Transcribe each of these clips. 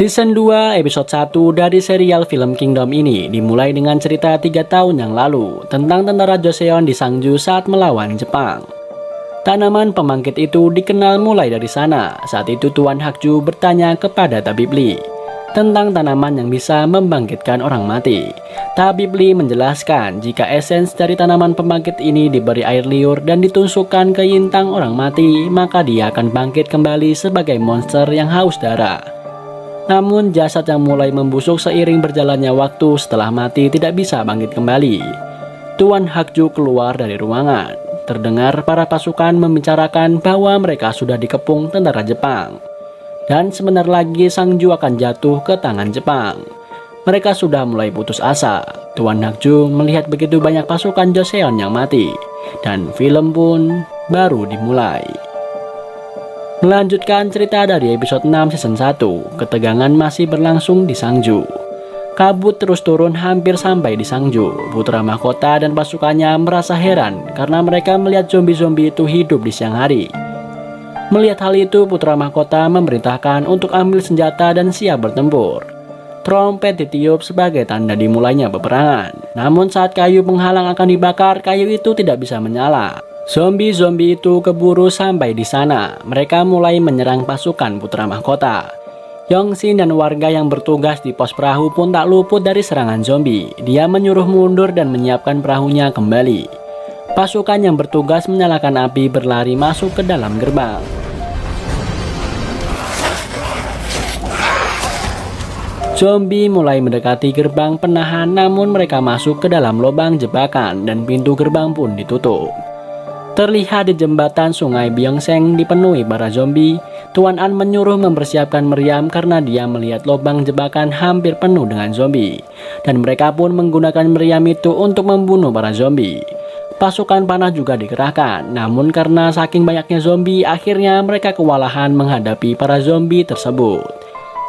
Season 2 episode 1 dari serial film Kingdom ini dimulai dengan cerita 3 tahun yang lalu tentang tentara Joseon di Sangju saat melawan Jepang. Tanaman pembangkit itu dikenal mulai dari sana. Saat itu Tuan Hakju bertanya kepada Tabib Lee tentang tanaman yang bisa membangkitkan orang mati. Tabib Lee menjelaskan jika esens dari tanaman pembangkit ini diberi air liur dan ditusukkan ke yintang orang mati, maka dia akan bangkit kembali sebagai monster yang haus darah. Namun jasad yang mulai membusuk seiring berjalannya waktu setelah mati tidak bisa bangkit kembali. Tuan Hakju keluar dari ruangan. Terdengar para pasukan membicarakan bahwa mereka sudah dikepung tentara Jepang. Dan sebentar lagi Sangju akan jatuh ke tangan Jepang. Mereka sudah mulai putus asa. Tuan Hakju melihat begitu banyak pasukan Joseon yang mati. Dan film pun baru dimulai. Melanjutkan cerita dari episode 6 season 1, ketegangan masih berlangsung di Sangju. Kabut terus turun hampir sampai di Sangju. Putra mahkota dan pasukannya merasa heran karena mereka melihat zombie-zombie itu hidup di siang hari. Melihat hal itu, putra mahkota memerintahkan untuk ambil senjata dan siap bertempur. Trompet ditiup sebagai tanda dimulainya peperangan. Namun saat kayu penghalang akan dibakar, kayu itu tidak bisa menyala. Zombie-zombie itu keburu sampai di sana. Mereka mulai menyerang pasukan putra mahkota. Yongsin dan warga yang bertugas di pos perahu pun tak luput dari serangan zombie. Dia menyuruh mundur dan menyiapkan perahunya kembali. Pasukan yang bertugas menyalakan api berlari masuk ke dalam gerbang. Zombie mulai mendekati gerbang penahan, namun mereka masuk ke dalam lubang jebakan dan pintu gerbang pun ditutup. Terlihat di jembatan sungai Byeongsang dipenuhi para zombie. Tuan An menyuruh mempersiapkan meriam karena dia melihat lubang jebakan hampir penuh dengan zombie. Dan mereka pun menggunakan meriam itu untuk membunuh para zombie. Pasukan panah juga dikerahkan, namun karena saking banyaknya zombie, akhirnya mereka kewalahan menghadapi para zombie tersebut.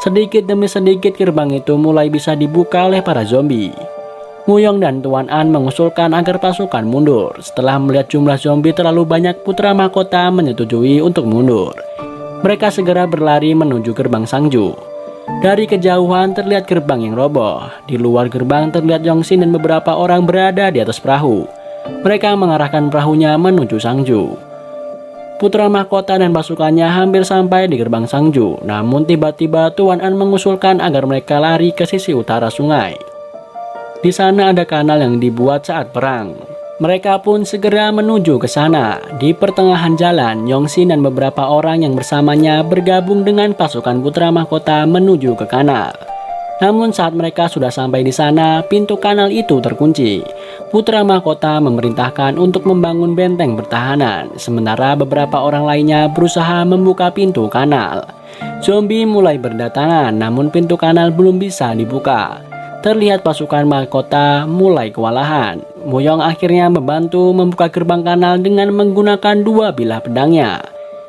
Sedikit demi sedikit gerbang itu mulai bisa dibuka oleh para zombie. Muyong dan Tuan An mengusulkan agar pasukan mundur. Setelah melihat jumlah zombie terlalu banyak, putra mahkota menyetujui untuk mundur. Mereka segera berlari menuju gerbang Sangju. Dari kejauhan terlihat gerbang yang roboh. Di luar gerbang terlihat Yongsin dan beberapa orang berada di atas perahu. Mereka mengarahkan perahunya menuju Sangju. Putra mahkota dan pasukannya hampir sampai di gerbang Sangju. Namun tiba-tiba Tuan An mengusulkan agar mereka lari ke sisi utara sungai. Di sana ada kanal yang dibuat saat perang. Mereka pun segera menuju ke sana. Di pertengahan jalan, Yongsin dan beberapa orang yang bersamanya bergabung dengan pasukan putra mahkota menuju ke kanal. Namun saat mereka sudah sampai di sana, pintu kanal itu terkunci. Putra mahkota memerintahkan untuk membangun benteng pertahanan, sementara beberapa orang lainnya berusaha membuka pintu kanal. Zombie mulai berdatangan, namun pintu kanal belum bisa dibuka. Terlihat pasukan mahkota mulai kewalahan. Muyong akhirnya membantu membuka gerbang kanal dengan menggunakan 2 bilah pedangnya.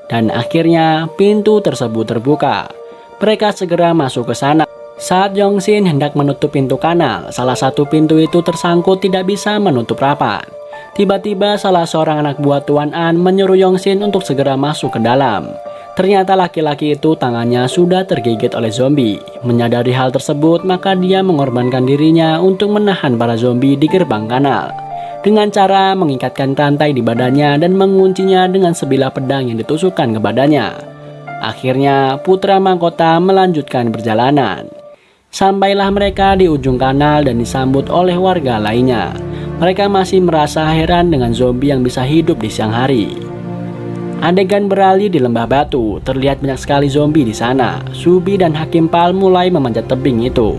Dan akhirnya pintu tersebut terbuka. Mereka segera masuk ke sana. Saat Yongsin hendak menutup pintu kanal, salah satu pintu itu tersangkut tidak bisa menutup rapat. Tiba-tiba salah seorang anak buah Tuan An menyuruh Yongsin untuk segera masuk ke dalam. Ternyata laki-laki itu tangannya sudah tergigit oleh zombie. Menyadari hal tersebut, maka dia mengorbankan dirinya untuk menahan para zombie di gerbang kanal. Dengan cara mengikatkan rantai di badannya dan menguncinya dengan sebilah pedang yang ditusukkan ke badannya. Akhirnya, putra mahkota melanjutkan perjalanan. Sampailah mereka di ujung kanal dan disambut oleh warga lainnya. Mereka masih merasa heran dengan zombie yang bisa hidup di siang hari. Adegan beralih di lembah batu, terlihat banyak sekali zombie di sana. Subi dan Hakim Pal mulai memanjat tebing itu.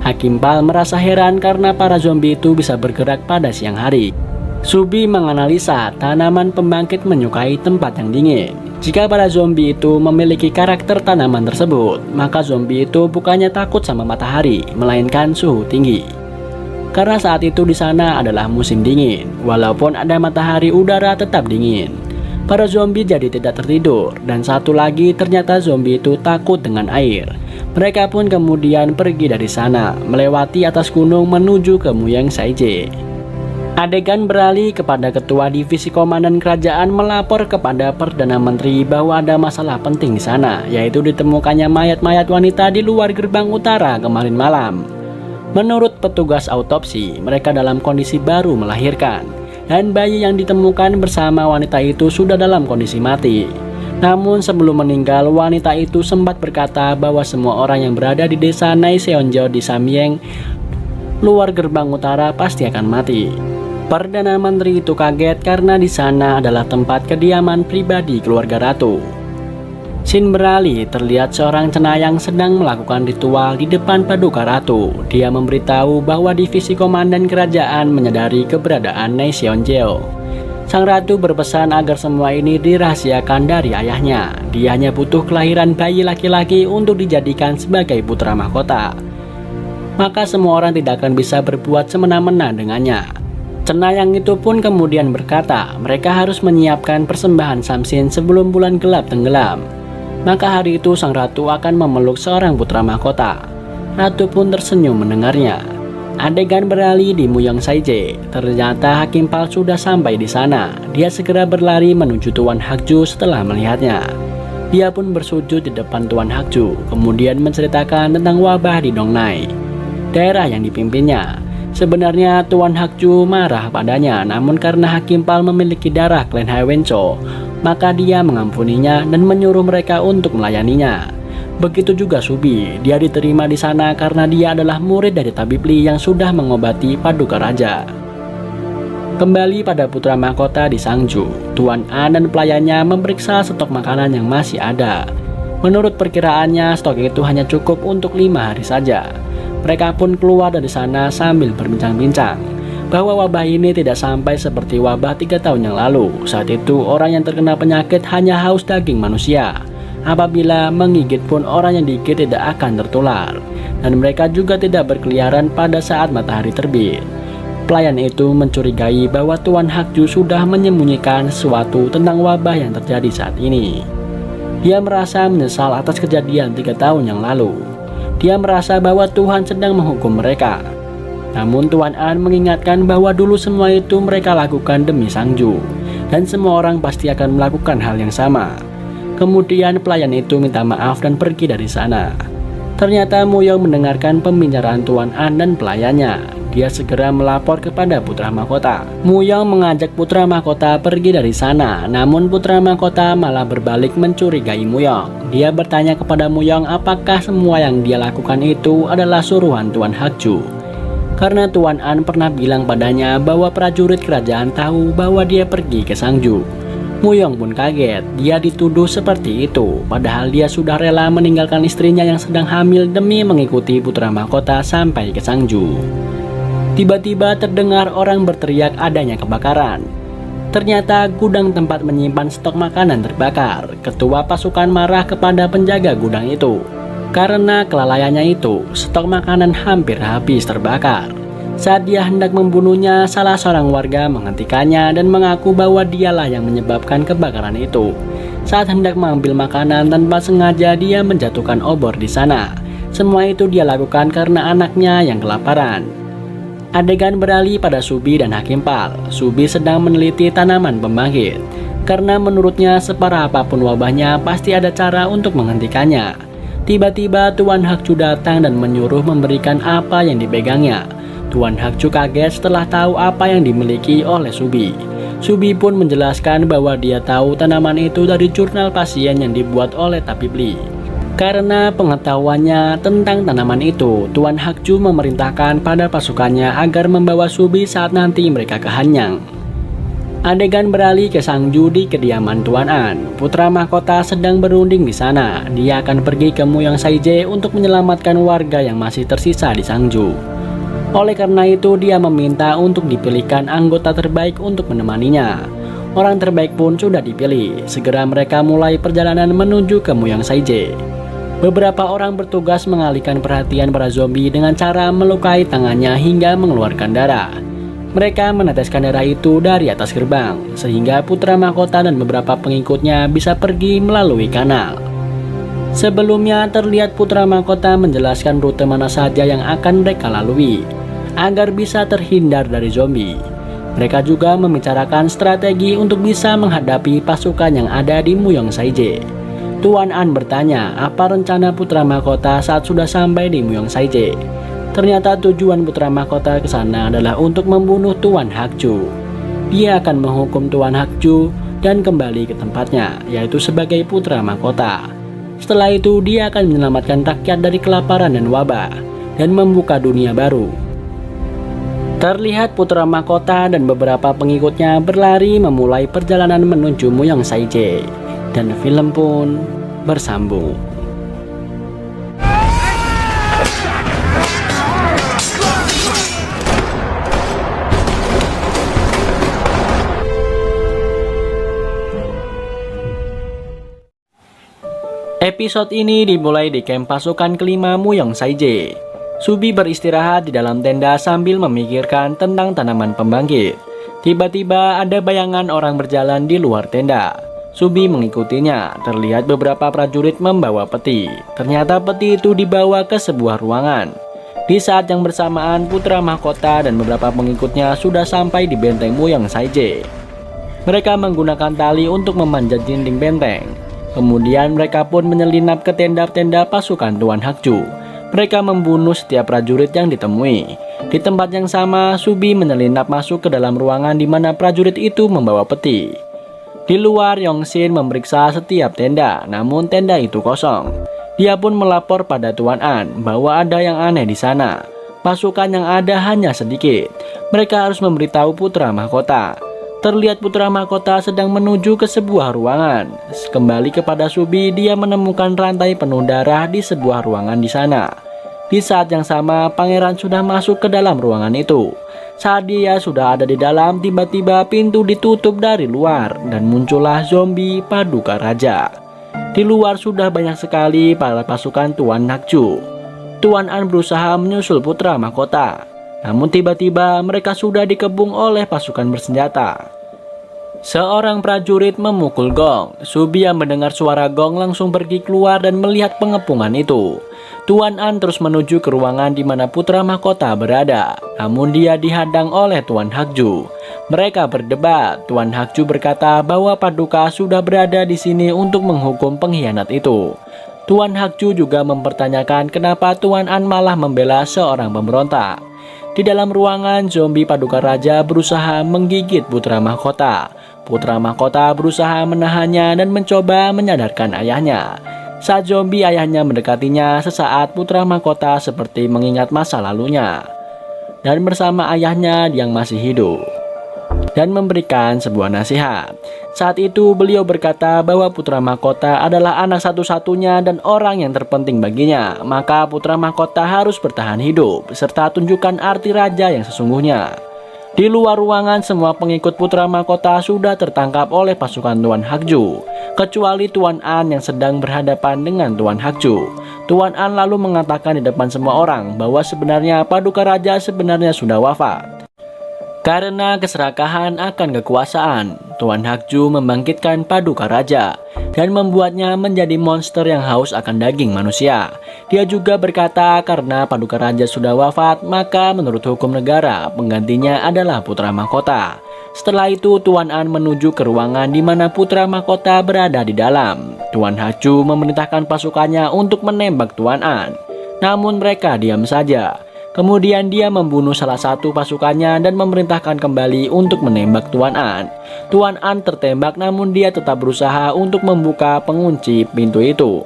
Hakim Pal merasa heran karena para zombie itu bisa bergerak pada siang hari. Subi menganalisa tanaman pembangkit menyukai tempat yang dingin. Jika para zombie itu memiliki karakter tanaman tersebut, maka zombie itu bukannya takut sama matahari, melainkan suhu tinggi. Karena saat itu di sana adalah musim dingin, walaupun ada matahari udara tetap dingin. Para zombie jadi tidak tertidur, dan satu lagi ternyata zombie itu takut dengan air. Mereka pun kemudian pergi dari sana, melewati atas gunung menuju ke Muyang Saije. Adegan beralih kepada ketua divisi komandan kerajaan melapor kepada Perdana Menteri bahwa ada masalah penting di sana, yaitu ditemukannya mayat-mayat wanita di luar gerbang utara kemarin malam. Menurut petugas autopsi, mereka dalam kondisi baru melahirkan, dan bayi yang ditemukan bersama wanita itu sudah dalam kondisi mati. Namun sebelum meninggal, wanita itu sempat berkata bahwa semua orang yang berada di desa Naiseonjo di Samyang, luar gerbang utara, pasti akan mati. Perdana Menteri itu kaget karena di sana adalah tempat kediaman pribadi keluarga ratu. Scene beralih, terlihat seorang cenayang sedang melakukan ritual di depan paduka ratu. Dia memberitahu bahwa divisi komandan kerajaan menyadari keberadaan Naiseonjo. Sang ratu berpesan agar semua ini dirahasiakan dari ayahnya. Dia hanya butuh kelahiran bayi laki-laki untuk dijadikan sebagai putra mahkota. Maka semua orang tidak akan bisa berbuat semena-mena dengannya. Cenayang itu pun kemudian berkata, mereka harus menyiapkan persembahan samsin sebelum bulan gelap tenggelam. Maka hari itu sang ratu akan memeluk seorang putra mahkota. Ratu pun tersenyum mendengarnya. Adegan beralih di Muyong Saije. Ternyata Hakim Pal sudah sampai di sana. Dia segera berlari menuju Tuan Hakju setelah melihatnya. Dia pun bersujud di depan Tuan Hakju, kemudian menceritakan tentang wabah di Dongnai, daerah yang dipimpinnya. Sebenarnya Tuan Hakju marah padanya, namun karena Hakim Pal memiliki darah klan Haiwencho, maka dia mengampuninya dan menyuruh mereka untuk melayaninya. Begitu juga Subi, dia diterima di sana karena dia adalah murid dari Tabib Li yang sudah mengobati paduka raja. Kembali pada putra mahkota di Sangju, Tuan An dan pelayannya memeriksa stok makanan yang masih ada. Menurut perkiraannya, stok itu hanya cukup untuk 5 hari saja. Mereka pun keluar dari sana sambil berbincang-bincang bahwa wabah ini tidak sampai seperti wabah 3 tahun yang lalu. Saat itu orang yang terkena penyakit hanya haus daging manusia. Apabila menggigit pun orang yang digigit tidak akan tertular. Dan mereka juga tidak berkeliaran pada saat matahari terbit. Pelayan itu mencurigai bahwa Tuan Hakju sudah menyembunyikan sesuatu tentang wabah yang terjadi saat ini. Dia merasa menyesal atas kejadian 3 tahun yang lalu. Dia merasa bahwa Tuhan sedang menghukum mereka. Namun Tuan An mengingatkan bahwa dulu semua itu mereka lakukan demi Sangju, dan semua orang pasti akan melakukan hal yang sama. Kemudian pelayan itu minta maaf dan pergi dari sana. Ternyata Muyong mendengarkan pembicaraan Tuan An dan pelayannya. Dia segera melapor kepada putra mahkota. Muyong mengajak putra mahkota pergi dari sana, namun putra mahkota malah berbalik mencurigai Muyong. Dia bertanya kepada Muyong apakah semua yang dia lakukan itu adalah suruhan Tuan Hakju. Karena Tuan An pernah bilang padanya bahwa prajurit kerajaan tahu bahwa dia pergi ke Sangju. Muyong pun kaget, dia dituduh seperti itu, padahal dia sudah rela meninggalkan istrinya yang sedang hamil demi mengikuti putra mahkota sampai ke Sangju. Tiba-tiba terdengar orang berteriak adanya kebakaran. Ternyata gudang tempat menyimpan stok makanan terbakar. Ketua pasukan marah kepada penjaga gudang itu. Karena kelalaiannya itu, stok makanan hampir habis terbakar. Saat dia hendak membunuhnya, salah seorang warga menghentikannya dan mengaku bahwa dialah yang menyebabkan kebakaran itu. Saat hendak mengambil makanan, tanpa sengaja dia menjatuhkan obor di sana. Semua itu dia lakukan karena anaknya yang kelaparan. Adegan beralih pada Subi dan Hakim Pal. Subi sedang meneliti tanaman pembangkit. Karena menurutnya separah apapun wabahnya pasti ada cara untuk menghentikannya. Tiba-tiba Tuan Hakju datang dan menyuruh memberikan apa yang dipegangnya. Tuan Hakju kaget setelah tahu apa yang dimiliki oleh Subi. Subi pun menjelaskan bahwa dia tahu tanaman itu dari jurnal pasien yang dibuat oleh Tabib Li. Karena pengetahuannya tentang tanaman itu, Tuan Hakju memerintahkan pada pasukannya agar membawa Subi saat nanti mereka ke Hanyang. Adegan beralih ke Sangju di kediaman Tuan An. Putra mahkota sedang berunding di sana. Dia akan pergi ke Muyong Saije untuk menyelamatkan warga yang masih tersisa di Sangju. Oleh karena itu, dia meminta untuk dipilihkan anggota terbaik untuk menemaninya. Orang terbaik pun sudah dipilih. Segera mereka mulai perjalanan menuju ke Muyong Saije. Beberapa orang bertugas mengalihkan perhatian para zombie dengan cara melukai tangannya hingga mengeluarkan darah. Mereka meneteskan darah itu dari atas gerbang, sehingga putra mahkota dan beberapa pengikutnya bisa pergi melalui kanal. Sebelumnya terlihat putra mahkota menjelaskan rute mana saja yang akan mereka lalui, agar bisa terhindar dari zombie. Mereka juga membicarakan strategi untuk bisa menghadapi pasukan yang ada di Muyong Saije. Tuan An bertanya apa rencana putra mahkota saat sudah sampai di Muyong Saije. Ternyata tujuan putra mahkota ke sana adalah untuk membunuh Tuan Hakju. Dia akan menghukum Tuan Hakju dan kembali ke tempatnya, yaitu sebagai putra mahkota. Setelah itu dia akan menyelamatkan rakyat dari kelaparan dan wabah dan membuka dunia baru. Terlihat putra mahkota dan beberapa pengikutnya berlari memulai perjalanan menuju Muyong Saije, dan film pun bersambung. Episode ini dimulai di kamp pasukan kelima Muyong Saije. Subi beristirahat di dalam tenda sambil memikirkan tentang tanaman pembangkit. Tiba-tiba ada bayangan orang berjalan di luar tenda. Subi mengikutinya. Terlihat beberapa prajurit membawa peti. Ternyata peti itu dibawa ke sebuah ruangan. Di saat yang bersamaan, putra mahkota dan beberapa pengikutnya sudah sampai di benteng Muyong Saije. Mereka menggunakan tali untuk memanjat dinding benteng. Kemudian mereka pun menyelinap ke tenda-tenda pasukan Tuan Hakju. Mereka membunuh setiap prajurit yang ditemui. Di tempat yang sama, Subi menyelinap masuk ke dalam ruangan di mana prajurit itu membawa peti. Di luar, Yongsin memeriksa setiap tenda, namun tenda itu kosong. Dia pun melapor pada Tuan An bahwa ada yang aneh di sana. Pasukan yang ada hanya sedikit. Mereka harus memberitahu putra mahkota. Terlihat putra mahkota sedang menuju ke sebuah ruangan. Kembali kepada Subi, dia menemukan rantai penuh darah di sebuah ruangan di sana. Di saat yang sama, pangeran sudah masuk ke dalam ruangan itu. Saat dia sudah ada di dalam, tiba-tiba pintu ditutup dari luar dan muncullah zombie Paduka Raja. Di luar sudah banyak sekali para pasukan Tuan Hakju. Tuan An berusaha menyusul putra mahkota. Namun tiba-tiba mereka sudah dikepung oleh pasukan bersenjata. Seorang prajurit memukul gong. Subi yang mendengar suara gong langsung pergi keluar dan melihat pengepungan itu. Tuan An terus menuju ke ruangan di mana putra mahkota berada. Namun dia dihadang oleh Tuan Hakju. Mereka berdebat. Tuan Hakju berkata bahwa Paduka sudah berada di sini untuk menghukum pengkhianat itu. Tuan Hakju juga mempertanyakan kenapa Tuan An malah membela seorang pemberontak. Di dalam ruangan, zombie Paduka Raja berusaha menggigit putra mahkota. Putra mahkota berusaha menahannya dan mencoba menyadarkan ayahnya. Saat zombie ayahnya mendekatinya, sesaat putra mahkota seperti mengingat masa lalunya dan bersama ayahnya yang masih hidup dan memberikan sebuah nasihat. Saat itu beliau berkata bahwa putra mahkota adalah anak satu-satunya dan orang yang terpenting baginya. Maka putra mahkota harus bertahan hidup serta tunjukkan arti raja yang sesungguhnya. Di luar ruangan, semua pengikut putra mahkota sudah tertangkap oleh pasukan Tuan Hakju, kecuali Tuan An yang sedang berhadapan dengan Tuan Hakju. Tuan An lalu mengatakan di depan semua orang bahwa sebenarnya Paduka Raja sebenarnya sudah wafat. Karena keserakahan akan kekuasaan, Tuan Hakju membangkitkan Paduka Raja dan membuatnya menjadi monster yang haus akan daging manusia. Dia juga berkata karena Paduka Raja sudah wafat, maka menurut hukum negara, penggantinya adalah putra mahkota. Setelah itu, Tuan An menuju ke ruangan di mana putra mahkota berada di dalam. Tuan Hakju memerintahkan pasukannya untuk menembak Tuan An. Namun mereka diam saja. Kemudian dia membunuh salah satu pasukannya dan memerintahkan kembali untuk menembak Tuan An. Tuan An tertembak namun dia tetap berusaha untuk membuka pengunci pintu itu.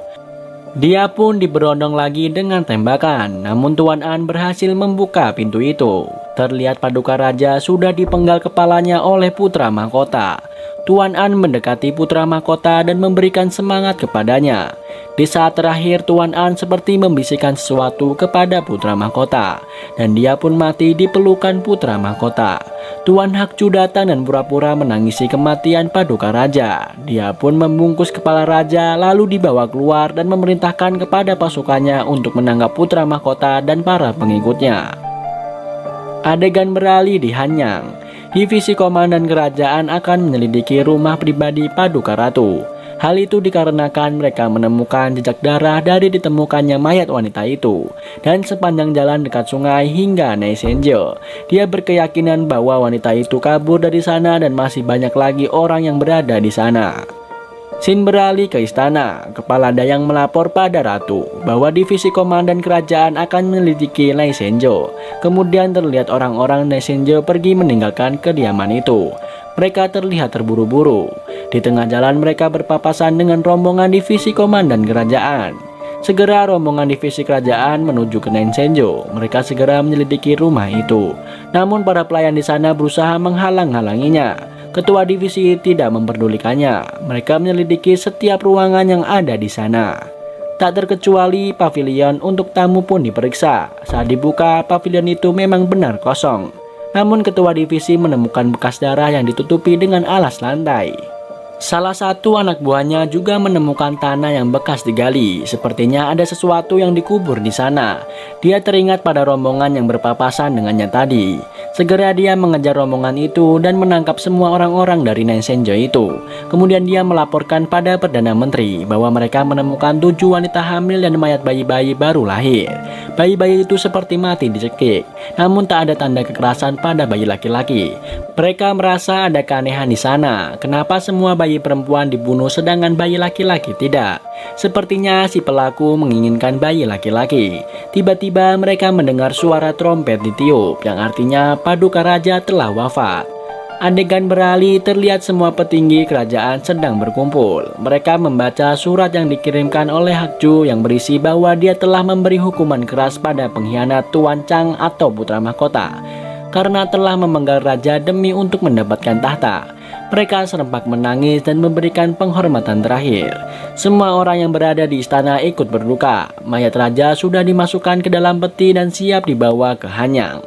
Dia pun diberondong lagi dengan tembakan, namun Tuan An berhasil membuka pintu itu. Terlihat Paduka Raja sudah dipenggal kepalanya oleh putra mahkota. Tuan An mendekati putra mahkota dan memberikan semangat kepadanya. Di saat terakhir, Tuan An seperti membisikkan sesuatu kepada putra mahkota, dan dia pun mati di pelukan putra mahkota. Tuan Hakju datang dan pura-pura menangisi kematian Paduka Raja. Dia pun membungkus kepala raja lalu dibawa keluar dan memerintahkan kepada pasukannya untuk menangkap putra mahkota dan para pengikutnya. Adegan beralih di Hanyang. Divisi Komandan Kerajaan akan menyelidiki rumah pribadi Paduka Ratu. Hal itu dikarenakan mereka menemukan jejak darah dari ditemukannya mayat wanita itu. Dan sepanjang jalan dekat sungai hingga Naisenjo, dia berkeyakinan bahwa wanita itu kabur dari sana dan masih banyak lagi orang yang berada di sana. Shin beralih ke istana. Kepala Dayang melapor pada ratu bahwa divisi komandan kerajaan akan menyelidiki Naisenjo. Kemudian terlihat orang-orang Naisenjo pergi meninggalkan kediaman itu. Mereka terlihat terburu-buru. Di tengah jalan mereka berpapasan dengan rombongan divisi komandan kerajaan. Segera rombongan divisi kerajaan menuju ke Naisenjo. Mereka segera menyelidiki rumah itu. Namun para pelayan di sana berusaha menghalang-halanginya. Ketua divisi tidak memperdulikannya. Mereka menyelidiki setiap ruangan yang ada di sana. Tak terkecuali pavilion untuk tamu pun diperiksa. Saat dibuka, pavilion itu memang benar kosong. Namun ketua divisi menemukan bekas darah yang ditutupi dengan alas lantai. Salah satu anak buahnya juga menemukan tanah yang bekas digali. Sepertinya ada sesuatu yang dikubur di sana. Dia teringat pada rombongan yang berpapasan dengannya tadi. Segera dia mengejar rombongan itu dan menangkap semua orang-orang dari Naisenjo itu. Kemudian dia melaporkan pada Perdana Menteri bahwa mereka menemukan 7 wanita hamil dan mayat bayi-bayi baru lahir. Bayi-bayi itu seperti mati dicekik, namun tak ada tanda kekerasan pada bayi laki-laki. Mereka merasa ada keanehan di sana. Kenapa semua bayi perempuan dibunuh sedangkan bayi laki-laki tidak? Sepertinya si pelaku menginginkan bayi laki-laki. Tiba-tiba mereka mendengar suara trompet ditiup, yang artinya Paduka Raja telah wafat. Adegan beralih, terlihat semua petinggi kerajaan sedang berkumpul. Mereka membaca surat yang dikirimkan oleh Hakju yang berisi bahwa dia telah memberi hukuman keras pada pengkhianat Tuan Chang atau putra mahkota karena telah memenggal raja demi untuk mendapatkan tahta. Mereka serempak menangis dan memberikan penghormatan terakhir. Semua orang yang berada di istana ikut berduka. Mayat raja sudah dimasukkan ke dalam peti dan siap dibawa ke Hanyang.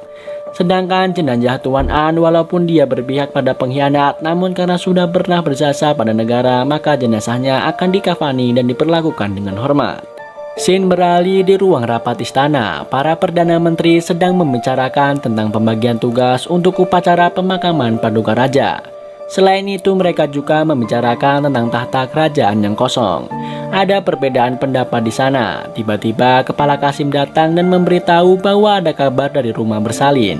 Sedangkan jenazah Tuan An, walaupun dia berpihak pada pengkhianat, namun karena sudah pernah berjasa pada negara, maka jenazahnya akan dikafani dan diperlakukan dengan hormat. Shin beralih di ruang rapat istana. Para Perdana Menteri sedang membicarakan tentang pembagian tugas untuk upacara pemakaman Paduka Raja. Selain itu mereka juga membicarakan tentang tahta kerajaan yang kosong. Ada perbedaan pendapat di sana. Tiba-tiba Kepala Kasim datang dan memberitahu bahwa ada kabar dari rumah bersalin,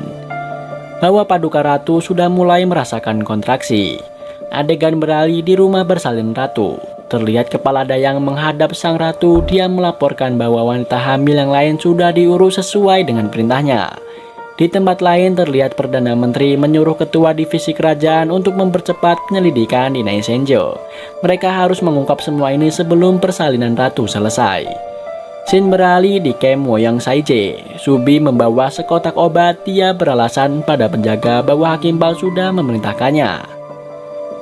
bahwa Paduka Ratu sudah mulai merasakan kontraksi. Adegan beralih di rumah bersalin Ratu. Terlihat Kepala Dayang menghadap sang ratu. Dia melaporkan bahwa wanita hamil yang lain sudah diurus sesuai dengan perintahnya. Di tempat lain terlihat Perdana Menteri menyuruh ketua divisi kerajaan untuk mempercepat penyelidikan di Naisenjo. Mereka harus mengungkap semua ini sebelum persalinan ratu selesai. Shin beralih di camp Woyang Saije. Subi membawa sekotak obat. Dia beralasan pada penjaga bahwa Hakim Pal sudah memerintahkannya.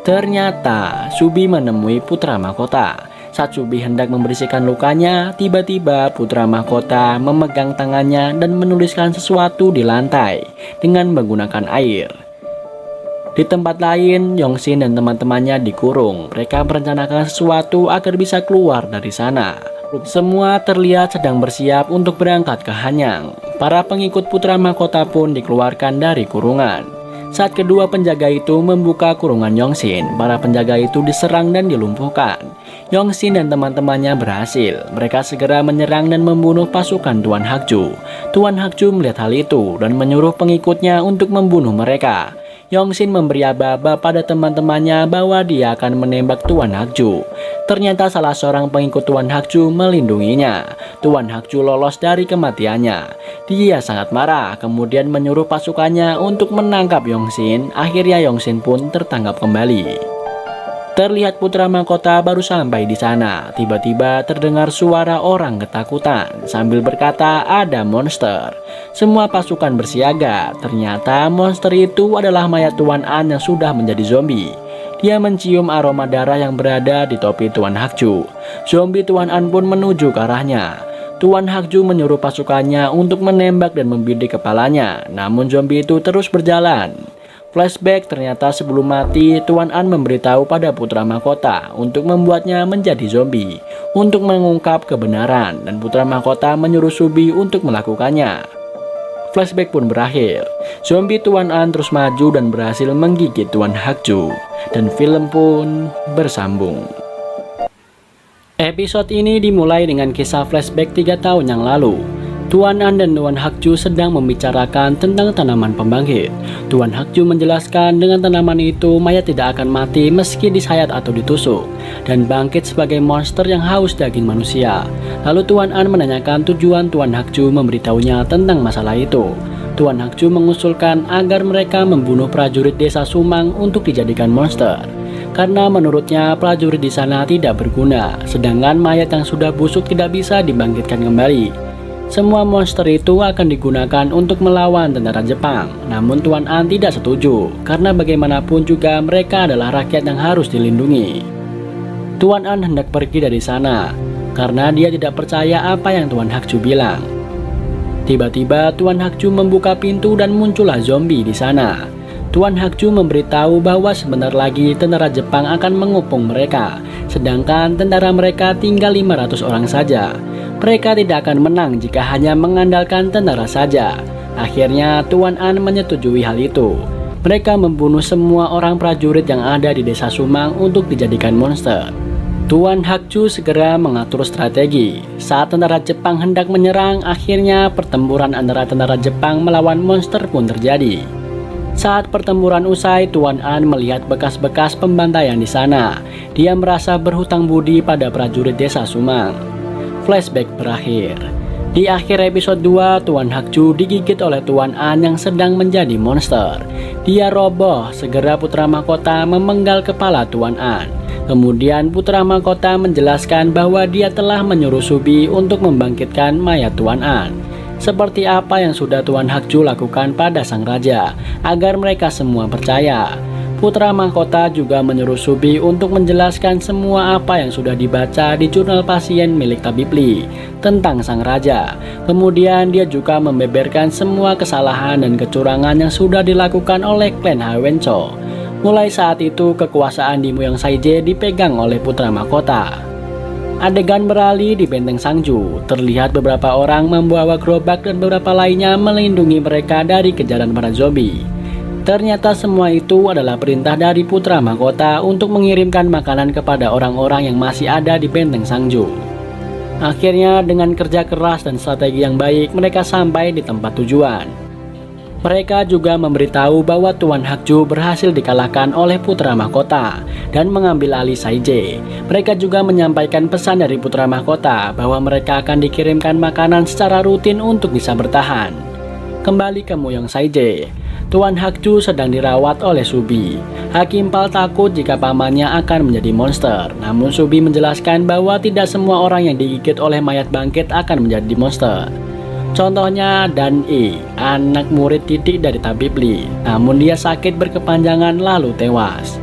Ternyata Subi menemui putra mahkota. Saat Subi hendak membersihkan lukanya, tiba-tiba putra mahkota memegang tangannya dan menuliskan sesuatu di lantai dengan menggunakan air. Di tempat lain, Yongshin dan teman-temannya dikurung. Mereka merencanakan sesuatu agar bisa keluar dari sana. Semua terlihat sedang bersiap untuk berangkat ke Hanyang. Para pengikut putra mahkota pun dikeluarkan dari kurungan. Saat kedua penjaga itu membuka kurungan Yongshin, para penjaga itu diserang dan dilumpuhkan. Yongshin dan teman-temannya berhasil. Mereka segera menyerang dan membunuh pasukan Tuan Hakju. Tuan Hakju melihat hal itu dan menyuruh pengikutnya untuk membunuh mereka. Yongshin memberi aba-aba pada teman-temannya bahwa dia akan menembak Tuan Hakju. Ternyata salah seorang pengikut Tuan Hakju melindunginya. Tuan Hakju lolos dari kematiannya. Dia sangat marah, kemudian menyuruh pasukannya untuk menangkap Yongshin. Akhirnya Yongshin pun tertangkap kembali. Terlihat putra mahkota baru sampai di sana. Tiba-tiba terdengar suara orang ketakutan sambil berkata ada monster. Semua pasukan bersiaga. Ternyata monster itu adalah mayat Tuan An yang sudah menjadi zombie. Dia mencium aroma darah yang berada di topi Tuan Hakju. Zombie Tuan An pun menuju ke arahnya. Tuan Hakju menyuruh pasukannya untuk menembak dan membidik kepalanya. Namun zombie itu terus berjalan. Flashback, ternyata sebelum mati, Tuan An memberitahu pada putra mahkota untuk membuatnya menjadi zombie untuk mengungkap kebenaran, dan putra mahkota menyuruh Subi untuk melakukannya. Flashback pun berakhir. Zombie Tuan An terus maju dan berhasil menggigit Tuan Hakju, dan film pun bersambung. Episode ini dimulai dengan kisah flashback 3 tahun yang lalu. Tuan An dan Tuan Hakju sedang membicarakan tentang tanaman pembangkit. Tuan Hakju menjelaskan dengan tanaman itu mayat tidak akan mati meski disayat atau ditusuk, dan bangkit sebagai monster yang haus daging manusia. Lalu Tuan An menanyakan tujuan Tuan Hakju memberitahunya tentang masalah itu. Tuan Hakju mengusulkan agar mereka membunuh prajurit desa Sumang untuk dijadikan monster. Karena menurutnya prajurit di sana tidak berguna, sedangkan mayat yang sudah busuk tidak bisa dibangkitkan kembali. Semua monster itu akan digunakan untuk melawan tentara Jepang. Namun Tuan An tidak setuju, karena bagaimanapun juga mereka adalah rakyat yang harus dilindungi. Tuan An hendak pergi dari sana, karena dia tidak percaya apa yang Tuan Hakju bilang. Tiba-tiba Tuan Hakju membuka pintu dan muncullah zombie di sana. Tuan Hakju memberitahu bahwa sebentar lagi tentara Jepang akan mengepung mereka, sedangkan tentara mereka tinggal 500 orang saja. Mereka tidak akan menang jika hanya mengandalkan tentara saja. Akhirnya Tuan An menyetujui hal itu. Mereka membunuh semua orang prajurit yang ada di desa Sumang untuk dijadikan monster. Tuan Hakju segera mengatur strategi. Saat tentara Jepang hendak menyerang, akhirnya pertempuran antara tentara Jepang melawan monster pun terjadi. Saat pertempuran usai, Tuan An melihat bekas-bekas pembantaian di sana. Dia merasa berhutang budi pada prajurit desa Sumang. Flashback berakhir. Di akhir episode 2, Tuan Hakju digigit oleh Tuan An yang sedang menjadi monster. Dia roboh, segera putra mahkota memenggal kepala Tuan An. Kemudian putra mahkota menjelaskan bahwa dia telah menyuruh Subi untuk membangkitkan mayat Tuan An. Seperti apa yang sudah Tuan Hakju lakukan pada sang raja, agar mereka semua percaya. Putra mahkota juga menyuruh Subi untuk menjelaskan semua apa yang sudah dibaca di jurnal pasien milik Tabibli tentang sang raja. Kemudian dia juga membeberkan semua kesalahan dan kecurangan yang sudah dilakukan oleh klan Haiwenco. Mulai saat itu kekuasaan di Muyang Saije dipegang oleh putra mahkota. Adegan beralih di benteng Sangju. Terlihat beberapa orang membawa gerobak dan beberapa lainnya melindungi mereka dari kejaran para zombie. Ternyata semua itu adalah perintah dari putra mahkota untuk mengirimkan makanan kepada orang-orang yang masih ada di benteng Sangju. Akhirnya dengan kerja keras dan strategi yang baik, mereka sampai di tempat tujuan. Mereka juga memberitahu bahwa Tuan Hakju berhasil dikalahkan oleh putra mahkota dan mengambil alih Saije. Mereka juga menyampaikan pesan dari putra mahkota bahwa mereka akan dikirimkan makanan secara rutin untuk bisa bertahan. Kembali ke Muyang Saije. Tuan Hakju sedang dirawat oleh Subi. Hakim Pal takut jika pamannya akan menjadi monster. Namun Subi menjelaskan bahwa tidak semua orang yang digigit oleh mayat bangkit akan menjadi monster. Contohnya Dan I, anak murid Titik dari Tabibli. Namun dia sakit berkepanjangan lalu tewas.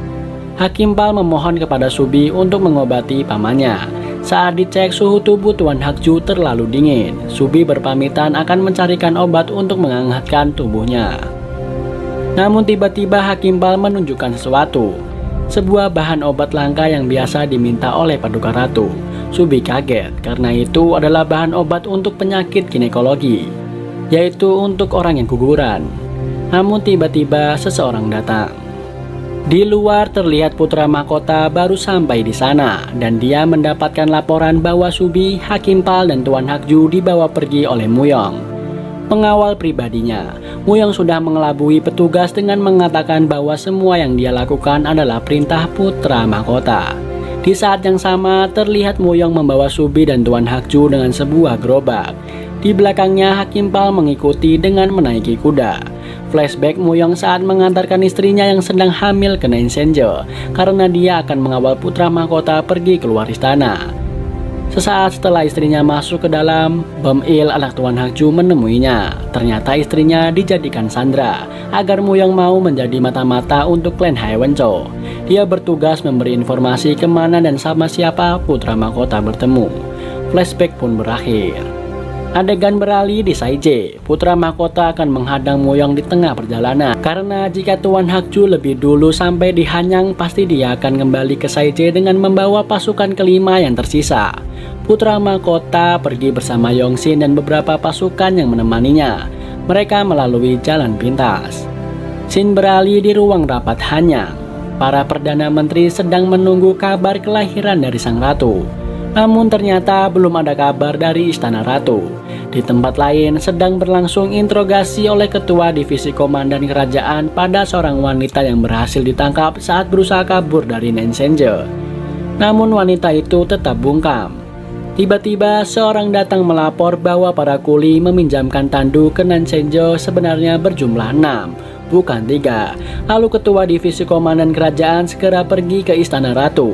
Hakim Pal memohon kepada Subi untuk mengobati pamannya. Saat dicek suhu tubuh Tuan Hakju terlalu dingin. Subi berpamitan akan mencarikan obat untuk menghangatkan tubuhnya. Namun tiba-tiba Hakim Pal menunjukkan sesuatu. Sebuah bahan obat langka yang biasa diminta oleh Paduka Ratu. Subi kaget karena itu adalah bahan obat untuk penyakit ginekologi, yaitu untuk orang yang guguran. Namun tiba-tiba seseorang datang. Di luar terlihat putra mahkota baru sampai di sana dan dia mendapatkan laporan bahwa Subi, Hakim Pal dan Tuan Hakju dibawa pergi oleh Muyong, pengawal pribadinya. Muyong sudah mengelabui petugas dengan mengatakan bahwa semua yang dia lakukan adalah perintah putra mahkota. Di saat yang sama terlihat Muyong membawa Subi dan Tuan Hakju dengan sebuah gerobak. Di belakangnya Hakim Pal mengikuti dengan menaiki kuda. Flashback Muyong saat mengantarkan istrinya yang sedang hamil ke Nainsenjo karena dia akan mengawal putra mahkota pergi keluar istana. Sesaat setelah istrinya masuk ke dalam, Bom Il anak Tuan Hakju menemuinya. Ternyata istrinya dijadikan sandera agar Muyong mau menjadi mata-mata untuk klan Haiwenco. Dia bertugas memberi informasi kemana dan sama siapa putra mahkota bertemu. Flashback pun berakhir. Adegan beralih di Saije. Putra mahkota akan menghadang Muyong di tengah perjalanan. Karena jika Tuan Hakju lebih dulu sampai di Hanyang, pasti dia akan kembali ke Saije dengan membawa pasukan kelima yang tersisa. Putra mahkota pergi bersama Yongsin dan beberapa pasukan yang menemaninya. Mereka melalui jalan pintas. Scene beralih di ruang rapat Hanyang. Para perdana menteri sedang menunggu kabar kelahiran dari sang ratu. Namun ternyata belum ada kabar dari Istana Ratu. Di tempat lain sedang berlangsung interogasi oleh Ketua Divisi Komandan Kerajaan pada seorang wanita yang berhasil ditangkap saat berusaha kabur dari Nensenje. Namun wanita itu tetap bungkam. Tiba-tiba seorang datang melapor bahwa para kuli meminjamkan tandu ke Nensenje sebenarnya berjumlah 6, bukan 3. Lalu Ketua Divisi Komandan Kerajaan segera pergi ke Istana Ratu.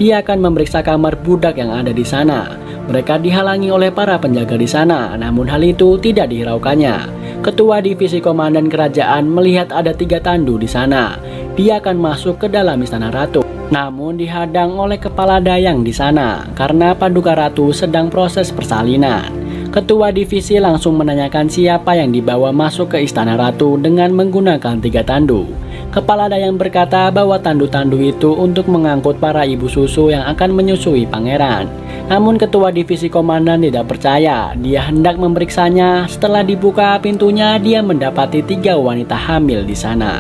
Dia akan memeriksa kamar budak yang ada di sana. Mereka dihalangi oleh para penjaga di sana, namun hal itu tidak dihiraukannya. Ketua Divisi Komandan Kerajaan melihat ada 3 tandu di sana. Dia akan masuk ke dalam Istana Ratu, namun dihadang oleh kepala dayang di sana karena Paduka Ratu sedang proses persalinan. Ketua divisi langsung menanyakan siapa yang dibawa masuk ke Istana Ratu dengan menggunakan 3 tandu. Kepala dayang berkata bahwa tandu-tandu itu untuk mengangkut para ibu susu yang akan menyusui pangeran. Namun ketua divisi komandan tidak percaya. Dia hendak memeriksanya. Setelah dibuka pintunya, dia mendapati 3 wanita hamil di sana.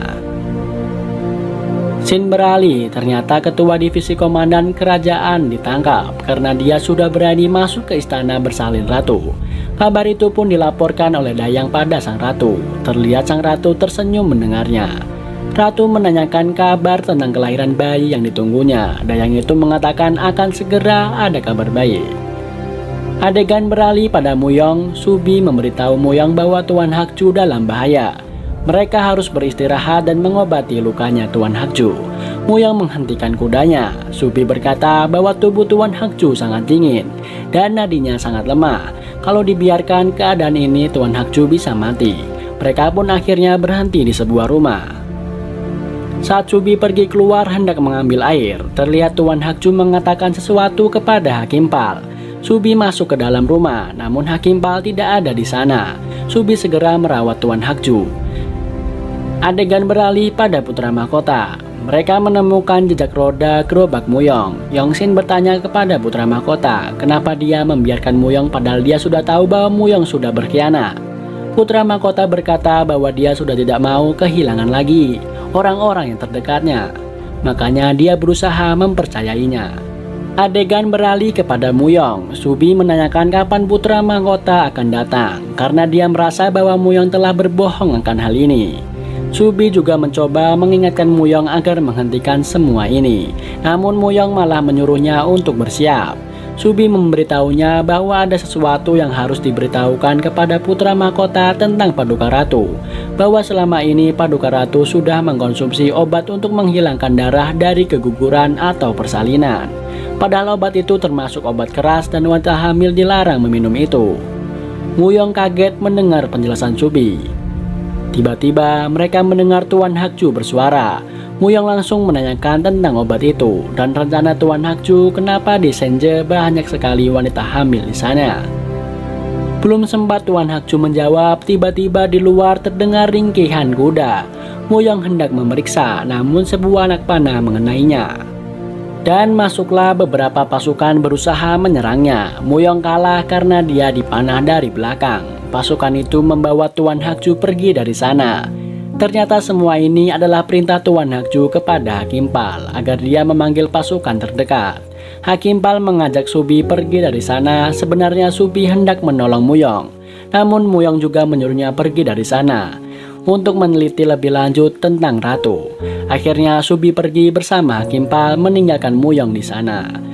Scene beralih, ternyata ketua divisi komandan kerajaan ditangkap karena dia sudah berani masuk ke istana bersalin ratu. Kabar itu pun dilaporkan oleh dayang pada sang ratu. Terlihat sang ratu tersenyum mendengarnya. Ratu menanyakan kabar tentang kelahiran bayi yang ditunggunya. Dayang itu mengatakan akan segera ada kabar baik. Adegan beralih pada Muyong. Subi memberitahu Muyong bahwa Tuan Hakju dalam bahaya. Mereka harus beristirahat dan mengobati lukanya Tuan Hakju. Muyong menghentikan kudanya. Subi berkata bahwa tubuh Tuan Hakju sangat dingin dan nadinya sangat lemah. Kalau dibiarkan keadaan ini, Tuan Hakju bisa mati. Mereka pun akhirnya berhenti di sebuah rumah. Saat Subi pergi keluar hendak mengambil air, terlihat Tuan Hakju mengatakan sesuatu kepada Hakim Pal. Subi masuk ke dalam rumah, namun Hakim Pal tidak ada di sana. Subi segera merawat Tuan Hakju. Adegan beralih pada putra mahkota. Mereka menemukan jejak roda gerobak Muyong. Yongsin bertanya kepada putra mahkota, kenapa dia membiarkan Muyong padahal dia sudah tahu bahwa Muyong sudah berkhianat. Putra mahkota berkata bahwa dia sudah tidak mau kehilangan lagi orang-orang yang terdekatnya. Makanya dia berusaha mempercayainya. Adegan beralih kepada Muyong. Subi menanyakan kapan putra mahkota akan datang karena dia merasa bahwa Muyong telah berbohong akan hal ini. Subi juga mencoba mengingatkan Muyong agar menghentikan semua ini. Namun Muyong malah menyuruhnya untuk bersiap. Subi memberitahunya bahwa ada sesuatu yang harus diberitahukan kepada putra mahkota tentang Paduka Ratu. Bahwa selama ini Paduka Ratu sudah mengkonsumsi obat untuk menghilangkan darah dari keguguran atau persalinan. Padahal obat itu termasuk obat keras dan wanita hamil dilarang meminum itu. Muyong kaget mendengar penjelasan Subi. Tiba-tiba mereka mendengar Tuan Hakju bersuara. Muyong langsung menanyakan tentang obat itu dan rencana Tuan Hakju kenapa di Senje banyak sekali wanita hamil di sana. Belum sempat Tuan Hakju menjawab, tiba-tiba di luar terdengar ringkihan kuda. Muyong hendak memeriksa, namun sebuah anak panah mengenainya. Dan masuklah beberapa pasukan berusaha menyerangnya. Muyong kalah karena dia dipanah dari belakang. Pasukan itu membawa Tuan Hakju pergi dari sana. Ternyata semua ini adalah perintah Tuan Hakju kepada Hakim Pal agar dia memanggil pasukan terdekat. Hakim Pal mengajak Subi pergi dari sana. Sebenarnya Subi hendak menolong Muyong, namun Muyong juga menyuruhnya pergi dari sana untuk meneliti lebih lanjut tentang Ratu. Akhirnya Subi pergi bersama Hakim Pal meninggalkan Muyong di sana.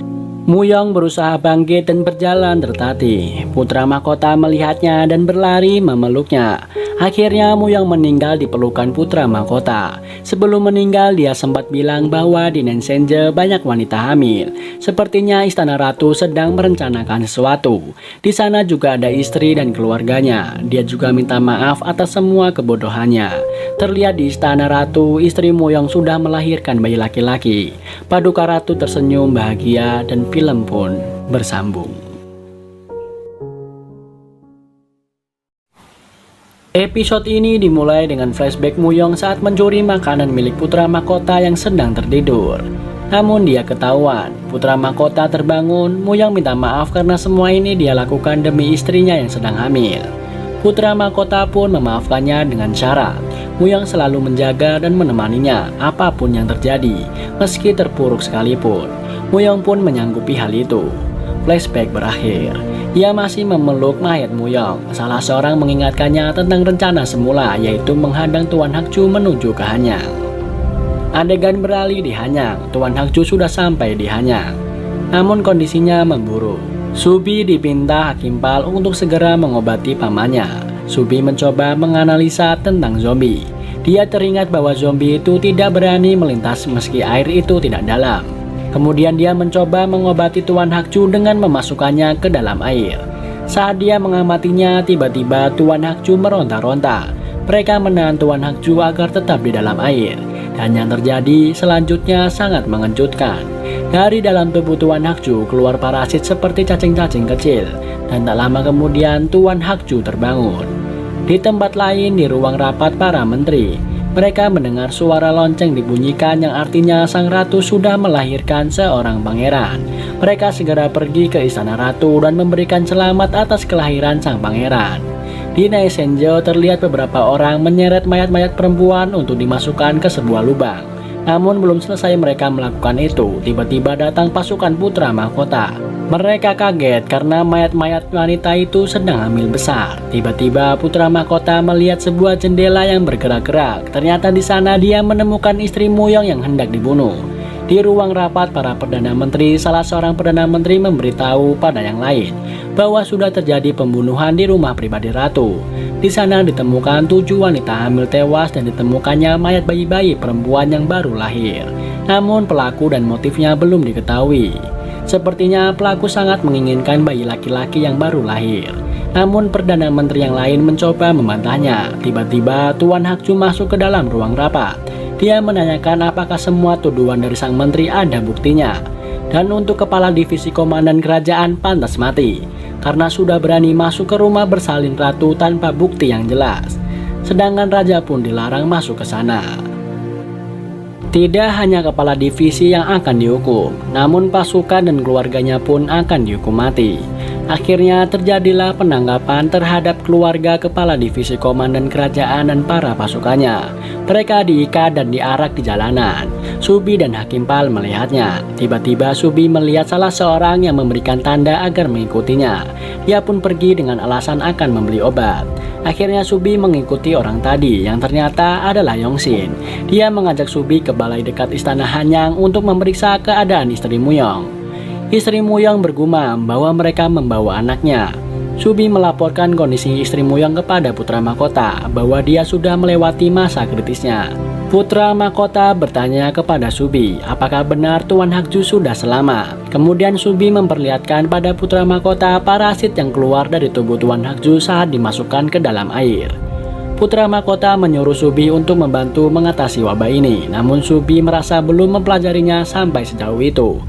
Muyong berusaha bangkit dan berjalan tertatih. Putra mahkota melihatnya dan berlari memeluknya. Akhirnya Muyong meninggal di pelukan putra mahkota. Sebelum meninggal dia sempat bilang bahwa di Nensenje banyak wanita hamil. Sepertinya Istana Ratu sedang merencanakan sesuatu. Di sana juga ada istri dan keluarganya. Dia juga minta maaf atas semua kebodohannya. Terlihat di Istana Ratu, istri Muyong sudah melahirkan bayi laki-laki. Paduka Ratu tersenyum bahagia dan film pun bersambung. Episode ini dimulai dengan flashback Muyong saat mencuri makanan milik putra mahkota yang sedang tertidur. Namun dia ketahuan. Putra mahkota terbangun. Muyong minta maaf karena semua ini dia lakukan demi istrinya yang sedang hamil. Putra mahkota pun memaafkannya dengan syarat Muyong selalu menjaga dan menemaninya apapun yang terjadi, meski terpuruk sekalipun. Muyong pun menyanggupi hal itu. flashback berakhir. Ia masih memeluk mayat Muyong. Salah seorang mengingatkannya tentang rencana semula, yaitu menghadang Tuan Hakju menuju ke Hanyang. Adegan beralih di Hanyang. Tuan Hakju sudah sampai di Hanyang, namun kondisinya memburuk. Subi dipinta Hakim Pal untuk segera mengobati pamannya. Subi mencoba menganalisa tentang zombie. Dia teringat bahwa zombie itu tidak berani melintas meski air itu tidak dalam. Kemudian dia mencoba mengobati Tuan Hakju dengan memasukkannya ke dalam air. Saat dia mengamatinya, tiba-tiba Tuan Hakju meronta-ronta. Mereka menahan Tuan Hakju agar tetap di dalam air. Dan yang terjadi selanjutnya sangat mengejutkan. Dari dalam tubuh Tuan Hakju keluar parasit seperti cacing-cacing kecil. Dan tak lama kemudian Tuan Hakju terbangun. Di tempat lain, di ruang rapat para menteri, mereka mendengar suara lonceng dibunyikan yang artinya sang ratu sudah melahirkan seorang pangeran. Mereka segera pergi ke istana ratu dan memberikan selamat atas kelahiran sang pangeran. Di Naisenjo terlihat beberapa orang menyeret mayat-mayat perempuan untuk dimasukkan ke sebuah lubang. Namun belum selesai mereka melakukan itu, tiba-tiba datang pasukan putra mahkota. Mereka kaget karena mayat-mayat wanita itu sedang hamil besar. Tiba-tiba putra mahkota melihat sebuah jendela yang bergerak-gerak. Ternyata di sana dia menemukan istri Muyong yang hendak dibunuh. Di ruang rapat para perdana menteri, salah seorang perdana menteri memberitahu pada yang lain bahwa sudah terjadi pembunuhan di rumah pribadi ratu. Di sana ditemukan 7 wanita hamil tewas dan ditemukannya mayat bayi-bayi perempuan yang baru lahir. Namun pelaku dan motifnya belum diketahui. Sepertinya pelaku sangat menginginkan bayi laki-laki yang baru lahir. Namun perdana menteri yang lain mencoba membantahnya. Tiba-tiba Tuan Hakju masuk ke dalam ruang rapat. Dia menanyakan apakah semua tuduhan dari sang menteri ada buktinya. Dan untuk kepala divisi komandan kerajaan pantas mati, karena sudah berani masuk ke rumah bersalin ratu tanpa bukti yang jelas. Sedangkan raja pun dilarang masuk ke sana. Tidak hanya kepala divisi yang akan dihukum, namun pasukan dan keluarganya pun akan dihukum mati. Akhirnya terjadilah penangkapan terhadap keluarga kepala divisi komandan kerajaan dan para pasukannya. Mereka diikat dan diarak di jalanan. Subi dan Hakim Pal melihatnya. Tiba-tiba Subi melihat salah seorang yang memberikan tanda agar mengikutinya. Dia pun pergi dengan alasan akan membeli obat. Akhirnya Subi mengikuti orang tadi yang ternyata adalah Yongsin. Dia mengajak Subi ke balai dekat istana Hanyang untuk memeriksa keadaan istri Muyong. Istri Muyong bergumam bahwa mereka membawa anaknya. Subi melaporkan kondisi istri Muyong kepada putra mahkota bahwa dia sudah melewati masa kritisnya. Putra mahkota bertanya kepada Subi apakah benar Tuan Hakju sudah selamat. Kemudian Subi memperlihatkan pada putra mahkota parasit yang keluar dari tubuh Tuan Hakju saat dimasukkan ke dalam air. Putra mahkota menyuruh Subi untuk membantu mengatasi wabah ini. Namun Subi merasa belum mempelajarinya sampai sejauh itu.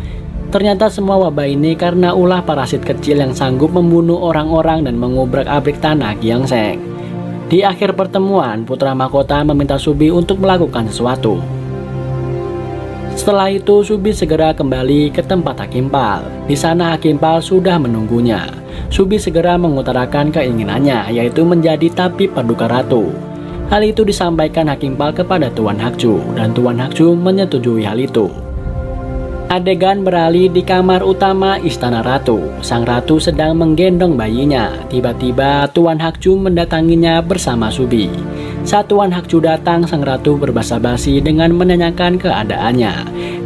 Ternyata semua wabah ini karena ulah parasit kecil yang sanggup membunuh orang-orang dan mengubrak-abrik tanah Gyeongsang. Di akhir pertemuan, putra mahkota meminta Subi untuk melakukan sesuatu. Setelah itu, Subi segera kembali ke tempat Hakim Pal. Di sana Hakim Pal sudah menunggunya. Subi segera mengutarakan keinginannya, yaitu menjadi tabib paduka ratu. Hal itu disampaikan Hakim Pal kepada Tuan Hakju, dan Tuan Hakju menyetujui hal itu. Adegan beralih di kamar utama istana ratu. Sang ratu sedang menggendong bayinya. Tiba-tiba Tuan Hakju mendatanginya bersama Subi. Saat Tuan Hakju datang, sang ratu berbasa basi dengan menanyakan keadaannya.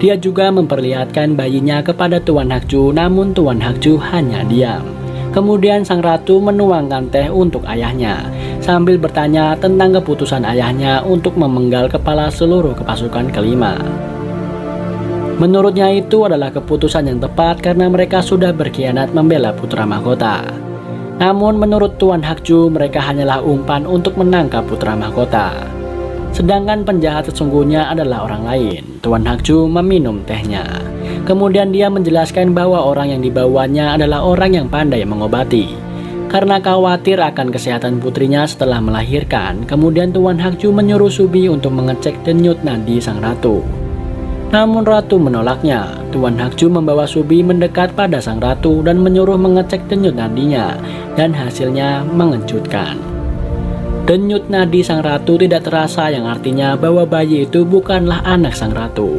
Dia juga memperlihatkan bayinya kepada Tuan Hakju, namun Tuan Hakju hanya diam. Kemudian sang ratu menuangkan teh untuk ayahnya, sambil bertanya tentang keputusan ayahnya untuk memenggal kepala seluruh pasukan kelima. Menurutnya itu adalah keputusan yang tepat karena mereka sudah berkhianat membela putra mahkota. Namun menurut Tuan Hakju, mereka hanyalah umpan untuk menangkap putra mahkota. Sedangkan penjahat sesungguhnya adalah orang lain. Tuan Hakju meminum tehnya. Kemudian dia menjelaskan bahwa orang yang dibawanya adalah orang yang pandai mengobati. Karena khawatir akan kesehatan putrinya setelah melahirkan, kemudian Tuan Hakju menyuruh Subi untuk mengecek denyut nadi sang ratu. Namun ratu menolaknya. Tuan Hakju membawa Subi mendekat pada sang ratu dan menyuruh mengecek denyut nadinya, dan hasilnya mengejutkan. Denyut nadi sang ratu tidak terasa, yang artinya bahwa bayi itu bukanlah anak sang ratu.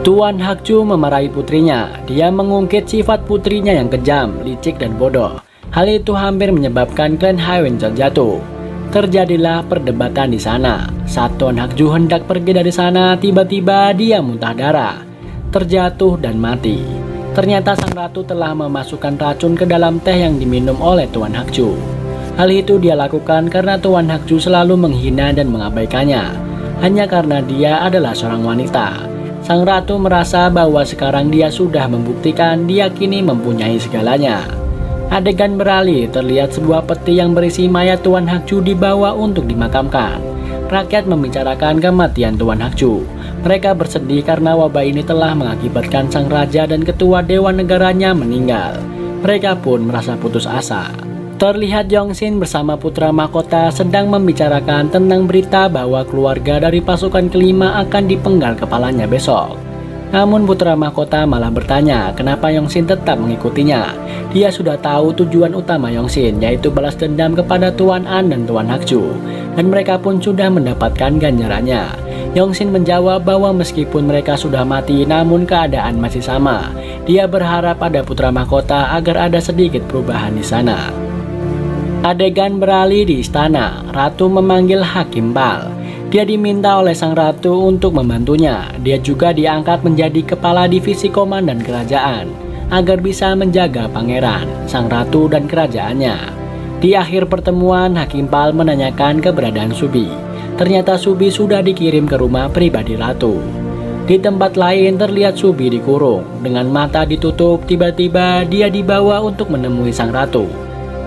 Tuan Hakju memarahi putrinya. Dia mengungkit sifat putrinya yang kejam, licik, dan bodoh. Hal itu hampir menyebabkan klan Hyeon terjatuh. Terjadilah perdebatan di sana. Saat Tuan Hakju hendak pergi dari sana, tiba-tiba dia muntah darah, terjatuh dan mati. Ternyata sang ratu telah memasukkan racun ke dalam teh yang diminum oleh Tuan Hakju. Hal itu dia lakukan karena Tuan Hakju selalu menghina dan mengabaikannya, hanya karena dia adalah seorang wanita. Sang ratu merasa bahwa sekarang dia sudah membuktikan dia kini mempunyai segalanya. Adegan beralih, terlihat sebuah peti yang berisi mayat Tuan Hakju dibawa untuk dimakamkan. Rakyat membicarakan kematian Tuan Hakju. Mereka bersedih karena wabah ini telah mengakibatkan sang raja dan ketua dewan negaranya meninggal. Mereka pun merasa putus asa. Terlihat Yongsin bersama putra mahkota sedang membicarakan tentang berita bahwa keluarga dari pasukan kelima akan dipenggal kepalanya besok. Namun putra mahkota malah bertanya kenapa Yongsin tetap mengikutinya. Dia sudah tahu tujuan utama Yongsin, yaitu balas dendam kepada Tuan An dan Tuan Hakju, dan mereka pun sudah mendapatkan ganjarannya. Yongsin menjawab bahwa meskipun mereka sudah mati, namun keadaan masih sama. Dia berharap pada putra mahkota agar ada sedikit perubahan di sana. Adegan beralih di istana. Ratu memanggil Hakim Pal. Dia diminta oleh sang ratu untuk membantunya. Dia juga diangkat menjadi kepala divisi komandan kerajaan agar bisa menjaga pangeran, sang ratu, dan kerajaannya. Di akhir pertemuan, Hakim Pal menanyakan keberadaan Subi. Ternyata Subi sudah dikirim ke rumah pribadi ratu. Di tempat lain terlihat Subi dikurung dengan mata ditutup. Tiba-tiba dia dibawa untuk menemui sang ratu.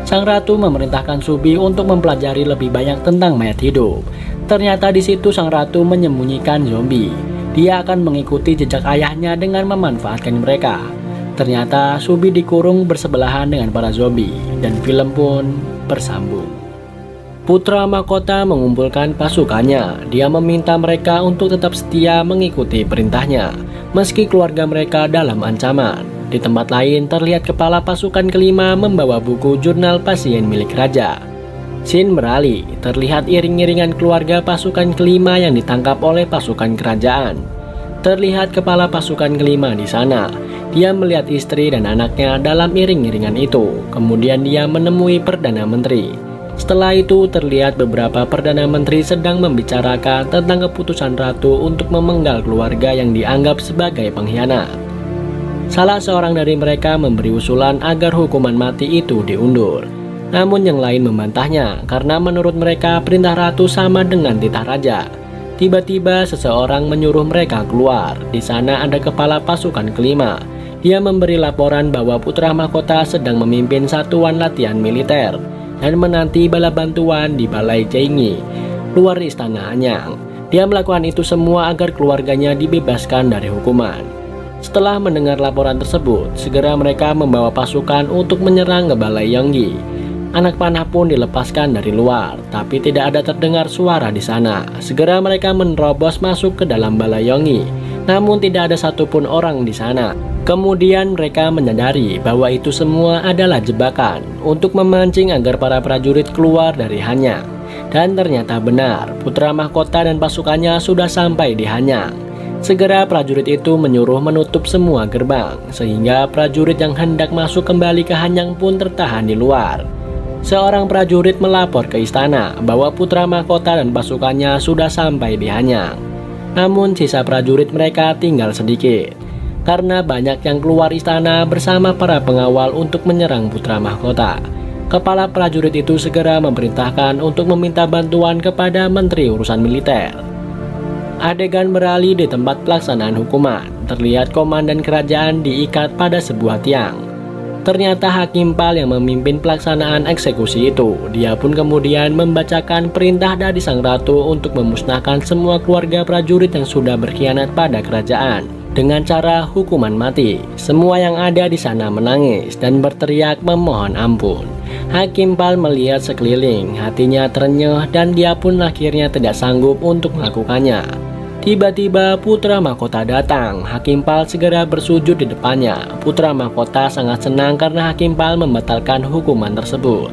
Sang ratu memerintahkan Subi untuk mempelajari lebih banyak tentang mayat hidup. Ternyata di situ sang ratu menyembunyikan zombie. Dia akan mengikuti jejak ayahnya dengan memanfaatkan mereka. Ternyata Subi dikurung bersebelahan dengan para zombie, dan film pun bersambung. Putra mahkota mengumpulkan pasukannya. Dia meminta mereka untuk tetap setia mengikuti perintahnya, meski keluarga mereka dalam ancaman. Di tempat lain terlihat kepala pasukan kelima membawa buku jurnal pasien milik raja. Scene beralih, terlihat iring-iringan keluarga pasukan kelima yang ditangkap oleh pasukan kerajaan. Terlihat kepala pasukan kelima di sana. Dia melihat istri dan anaknya dalam iring-iringan itu. Kemudian dia menemui Perdana Menteri. Setelah itu terlihat beberapa Perdana Menteri sedang membicarakan tentang keputusan ratu untuk memenggal keluarga yang dianggap sebagai pengkhianat. Salah seorang dari mereka memberi usulan agar hukuman mati itu diundur. Namun yang lain membantahnya karena menurut mereka perintah ratu sama dengan titah raja. Tiba-tiba seseorang menyuruh mereka keluar. Di sana ada kepala pasukan kelima. Dia memberi laporan bahwa putra mahkota sedang memimpin satuan latihan militer dan menanti bala bantuan di Balai Jaingi, luar istana Anyang. Dia melakukan itu semua agar keluarganya dibebaskan dari hukuman. Setelah mendengar laporan tersebut, segera mereka membawa pasukan untuk menyerang ke Balai Yonggi. Anak panah pun dilepaskan dari luar, tapi tidak ada terdengar suara di sana. Segera mereka menerobos masuk ke dalam Balai Yonggi, namun tidak ada satupun orang di sana. Kemudian mereka menyadari bahwa itu semua adalah jebakan untuk memancing agar para prajurit keluar dari Hanyang. Dan ternyata benar, putra mahkota dan pasukannya sudah sampai di Hanyang. Segera prajurit itu menyuruh menutup semua gerbang, sehingga prajurit yang hendak masuk kembali ke Hanyang pun tertahan di luar. Seorang prajurit melapor ke istana bahwa putra mahkota dan pasukannya sudah sampai di Hanyang. Namun sisa prajurit mereka tinggal sedikit, karena banyak yang keluar istana bersama para pengawal untuk menyerang putra mahkota. Kepala prajurit itu segera memerintahkan untuk meminta bantuan kepada Menteri Urusan Militer. Adegan beralih di tempat pelaksanaan hukuman. Terlihat komandan kerajaan diikat pada sebuah tiang. Ternyata Hakim Pal yang memimpin pelaksanaan eksekusi itu. Dia pun kemudian membacakan perintah dari sang ratu untuk memusnahkan semua keluarga prajurit yang sudah berkhianat pada kerajaan dengan cara hukuman mati. Semua yang ada di sana menangis dan berteriak memohon ampun. Hakim Pal melihat sekeliling, hatinya terenyuh dan dia pun akhirnya tidak sanggup untuk melakukannya. Tiba-tiba putra mahkota datang. Hakim Pal segera bersujud di depannya. Putra mahkota sangat senang karena Hakim Pal membatalkan hukuman tersebut.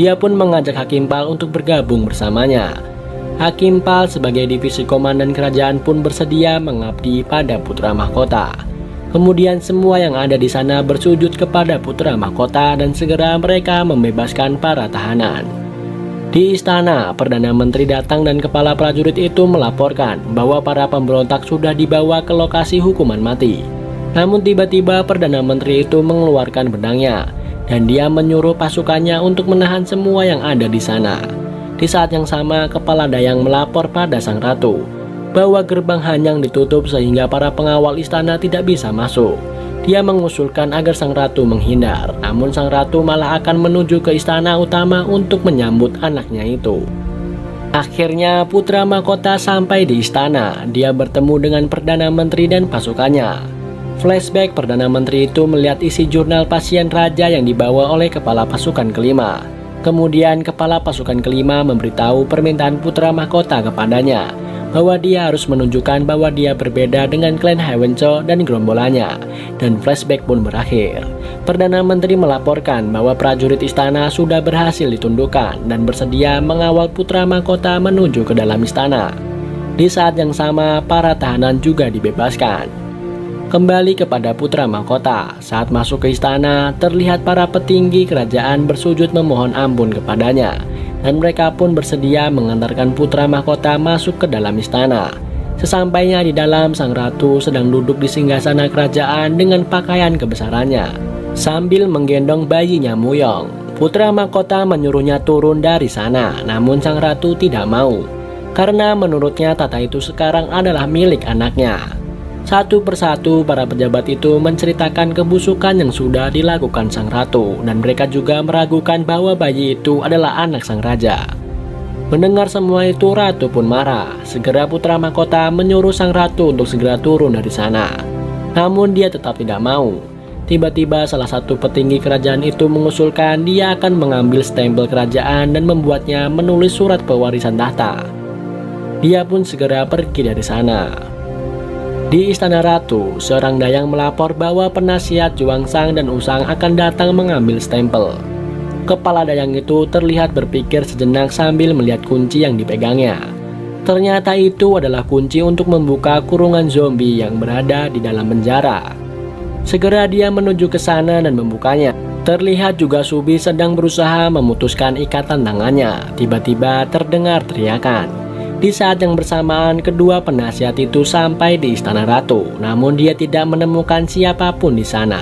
Dia pun mengajak Hakim Pal untuk bergabung bersamanya. Hakim Pal sebagai divisi komandan kerajaan pun bersedia mengabdi pada putra mahkota. Kemudian semua yang ada di sana bersujud kepada putra mahkota dan segera mereka membebaskan para tahanan. Di istana, Perdana Menteri datang dan kepala prajurit itu melaporkan bahwa para pemberontak sudah dibawa ke lokasi hukuman mati. Namun tiba-tiba Perdana Menteri itu mengeluarkan pedangnya dan dia menyuruh pasukannya untuk menahan semua yang ada di sana. Di saat yang sama, kepala dayang melapor pada sang ratu bahwa gerbang Hanyang ditutup sehingga para pengawal istana tidak bisa masuk. Dia mengusulkan agar sang ratu menghindar, namun sang ratu malah akan menuju ke istana utama untuk menyambut anaknya itu. Akhirnya putra mahkota sampai di istana. Dia bertemu dengan Perdana Menteri dan pasukannya. Flashback, Perdana Menteri itu melihat isi jurnal pasien raja yang dibawa oleh kepala pasukan kelima. Kemudian kepala pasukan kelima memberitahu permintaan putra mahkota kepadanya bahwa dia harus menunjukkan bahwa dia berbeda dengan klan Hewenco dan gerombolannya, dan flashback pun berakhir. Perdana Menteri melaporkan bahwa prajurit istana sudah berhasil ditundukkan dan bersedia mengawal putra mahkota menuju ke dalam istana. Di saat yang sama, para tahanan juga dibebaskan. Kembali kepada putra mahkota, saat masuk ke istana, terlihat para petinggi kerajaan bersujud memohon ampun kepadanya, dan mereka pun bersedia mengantarkan putra mahkota masuk ke dalam istana. Sesampainya di dalam, sang ratu sedang duduk di singgasana kerajaan dengan pakaian kebesarannya, sambil menggendong bayinya Muyong. Putra mahkota menyuruhnya turun dari sana, namun sang ratu tidak mau, karena menurutnya tata itu sekarang adalah milik anaknya. Satu persatu para pejabat itu menceritakan kebusukan yang sudah dilakukan sang ratu, dan mereka juga meragukan bahwa bayi itu adalah anak sang raja. Mendengar semua itu, ratu pun marah. Segera putra mahkota menyuruh sang ratu untuk segera turun dari sana. Namun dia tetap tidak mau. Tiba-tiba salah satu petinggi kerajaan itu mengusulkan dia akan mengambil stempel kerajaan dan membuatnya menulis surat pewarisan tahta. Dia pun segera pergi dari sana. Di istana ratu, seorang dayang melapor bahwa penasihat Juangsang dan Usang akan datang mengambil stempel. Kepala dayang itu terlihat berpikir sejenak sambil melihat kunci yang dipegangnya. Ternyata itu adalah kunci untuk membuka kurungan zombie yang berada di dalam penjara. Segera dia menuju ke sana dan membukanya. Terlihat juga Subi sedang berusaha memutuskan ikatan tangannya. Tiba-tiba terdengar teriakan. Di saat yang bersamaan, kedua penasihat itu sampai di istana ratu, namun dia tidak menemukan siapapun di sana.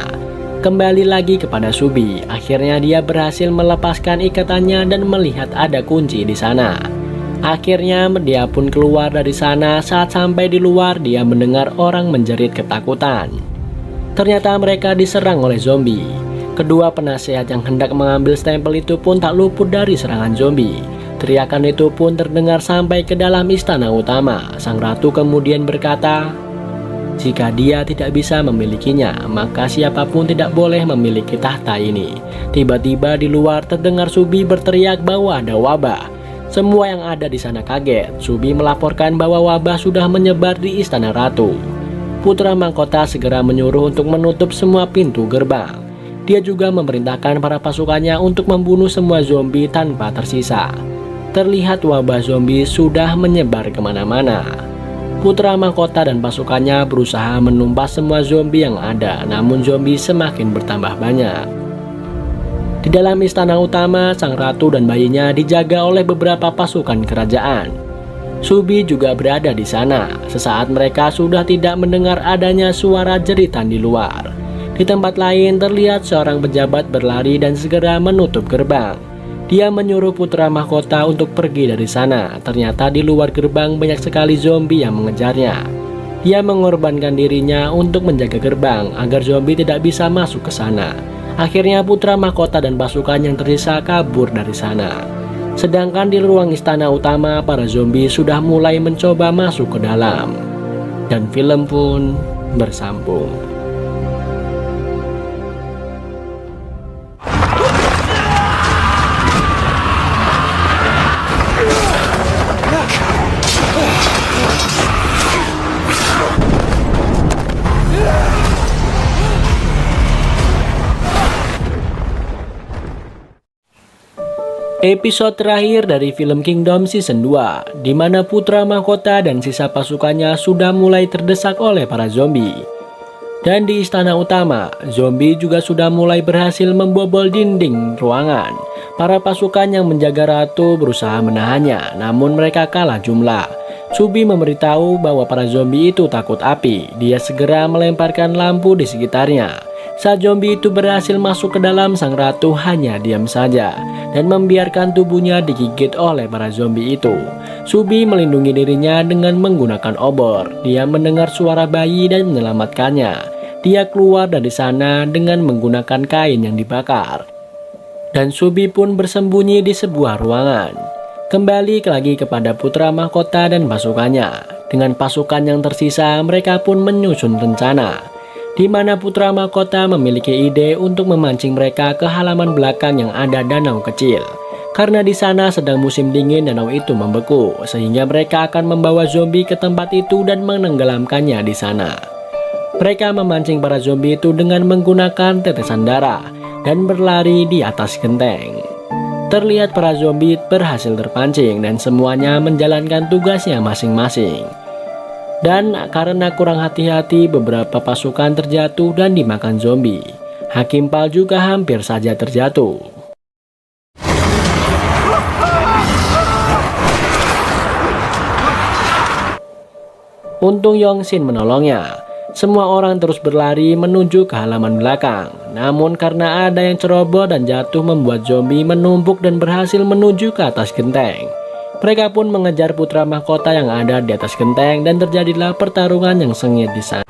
Kembali lagi kepada Subi, akhirnya dia berhasil melepaskan ikatannya dan melihat ada kunci di sana. Akhirnya dia pun keluar dari sana. Saat sampai di luar, dia mendengar orang menjerit ketakutan. Ternyata mereka diserang oleh zombie. Kedua penasihat yang hendak mengambil stempel itu pun tak luput dari serangan zombie. Teriakan itu pun terdengar sampai ke dalam istana utama. Sang ratu kemudian berkata, jika dia tidak bisa memilikinya, maka siapapun tidak boleh memiliki tahta ini. Tiba-tiba di luar terdengar Subi berteriak bahwa ada wabah. Semua yang ada di sana kaget. Subi melaporkan bahwa wabah sudah menyebar di istana ratu. Putra mahkota segera menyuruh untuk menutup semua pintu gerbang. Dia juga memerintahkan para pasukannya untuk membunuh semua zombie tanpa tersisa. Terlihat wabah zombie sudah menyebar kemana-mana. Putra mahkota dan pasukannya berusaha menumpas semua zombie yang ada, namun zombie semakin bertambah banyak. Di dalam istana utama, sang ratu dan bayinya dijaga oleh beberapa pasukan kerajaan. Subi juga berada di sana. Sesaat mereka sudah tidak mendengar adanya suara jeritan di luar. Di tempat lain terlihat seorang pejabat berlari dan segera menutup gerbang. Dia menyuruh putra mahkota untuk pergi dari sana. Ternyata di luar gerbang banyak sekali zombie yang mengejarnya. Dia mengorbankan dirinya untuk menjaga gerbang agar zombie tidak bisa masuk ke sana. Akhirnya putra mahkota dan pasukan yang tersisa kabur dari sana. Sedangkan di ruang istana utama, para zombie sudah mulai mencoba masuk ke dalam. Dan film pun bersambung. Episode terakhir dari film Kingdom Season 2, di mana putra mahkota dan sisa pasukannya sudah mulai terdesak oleh para zombie. Dan di istana utama, zombie juga sudah mulai berhasil membobol dinding ruangan. Para pasukan yang menjaga ratu berusaha menahannya, namun mereka kalah jumlah. Subi memberitahu bahwa para zombie itu takut api. Dia segera melemparkan lampu di sekitarnya. Saat zombie itu berhasil masuk ke dalam, sang ratu hanya diam saja dan membiarkan tubuhnya digigit oleh para zombie itu. Subi melindungi dirinya dengan menggunakan obor. Dia mendengar suara bayi dan menyelamatkannya. Dia keluar dari sana dengan menggunakan kain yang dibakar. Dan Subi pun bersembunyi di sebuah ruangan. Kembali lagi kepada putra mahkota dan pasukannya. Dengan pasukan yang tersisa, mereka pun menyusun rencana, di mana putra mahkota memiliki ide untuk memancing mereka ke halaman belakang yang ada danau kecil. Karena di sana sedang musim dingin, danau itu membeku, sehingga mereka akan membawa zombie ke tempat itu dan menenggelamkannya di sana. Mereka memancing para zombie itu dengan menggunakan tetesan darah dan berlari di atas genteng. Terlihat para zombie berhasil terpancing dan semuanya menjalankan tugasnya masing-masing. Dan karena kurang hati-hati, beberapa pasukan terjatuh dan dimakan zombie. Hakim Pal juga hampir saja terjatuh. Untung Yongsin menolongnya. Semua orang terus berlari menuju ke halaman belakang. Namun karena ada yang ceroboh dan jatuh, membuat zombie menumpuk dan berhasil menuju ke atas genteng. Mereka pun mengejar putra mahkota yang ada di atas genteng dan terjadilah pertarungan yang sengit di sana.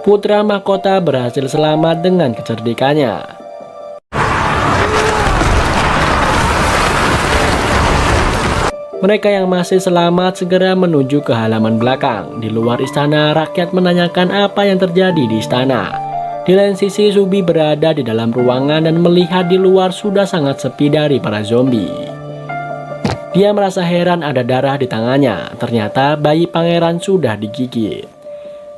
Putra mahkota berhasil selamat dengan kecerdikannya. Mereka yang masih selamat segera menuju ke halaman belakang. Di luar istana, rakyat menanyakan apa yang terjadi di istana. Di lain sisi, Subi berada di dalam ruangan dan melihat di luar sudah sangat sepi dari para zombie. Dia merasa heran ada darah di tangannya. Ternyata bayi pangeran sudah digigit.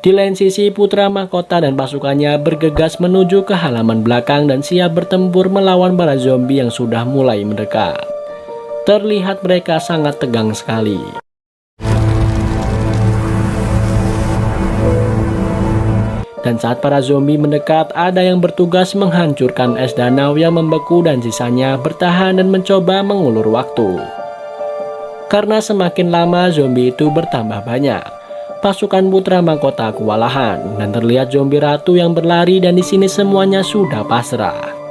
Di lain sisi, putra mahkota dan pasukannya bergegas menuju ke halaman belakang dan siap bertempur melawan para zombie yang sudah mulai mendekat. Terlihat mereka sangat tegang sekali. Dan saat para zombie mendekat, ada yang bertugas menghancurkan es danau yang membeku dan sisanya bertahan dan mencoba mengulur waktu. Karena semakin lama zombie itu bertambah banyak, pasukan putra mahkota kewalahan dan terlihat zombie ratu yang berlari, dan di sini semuanya sudah pasrah.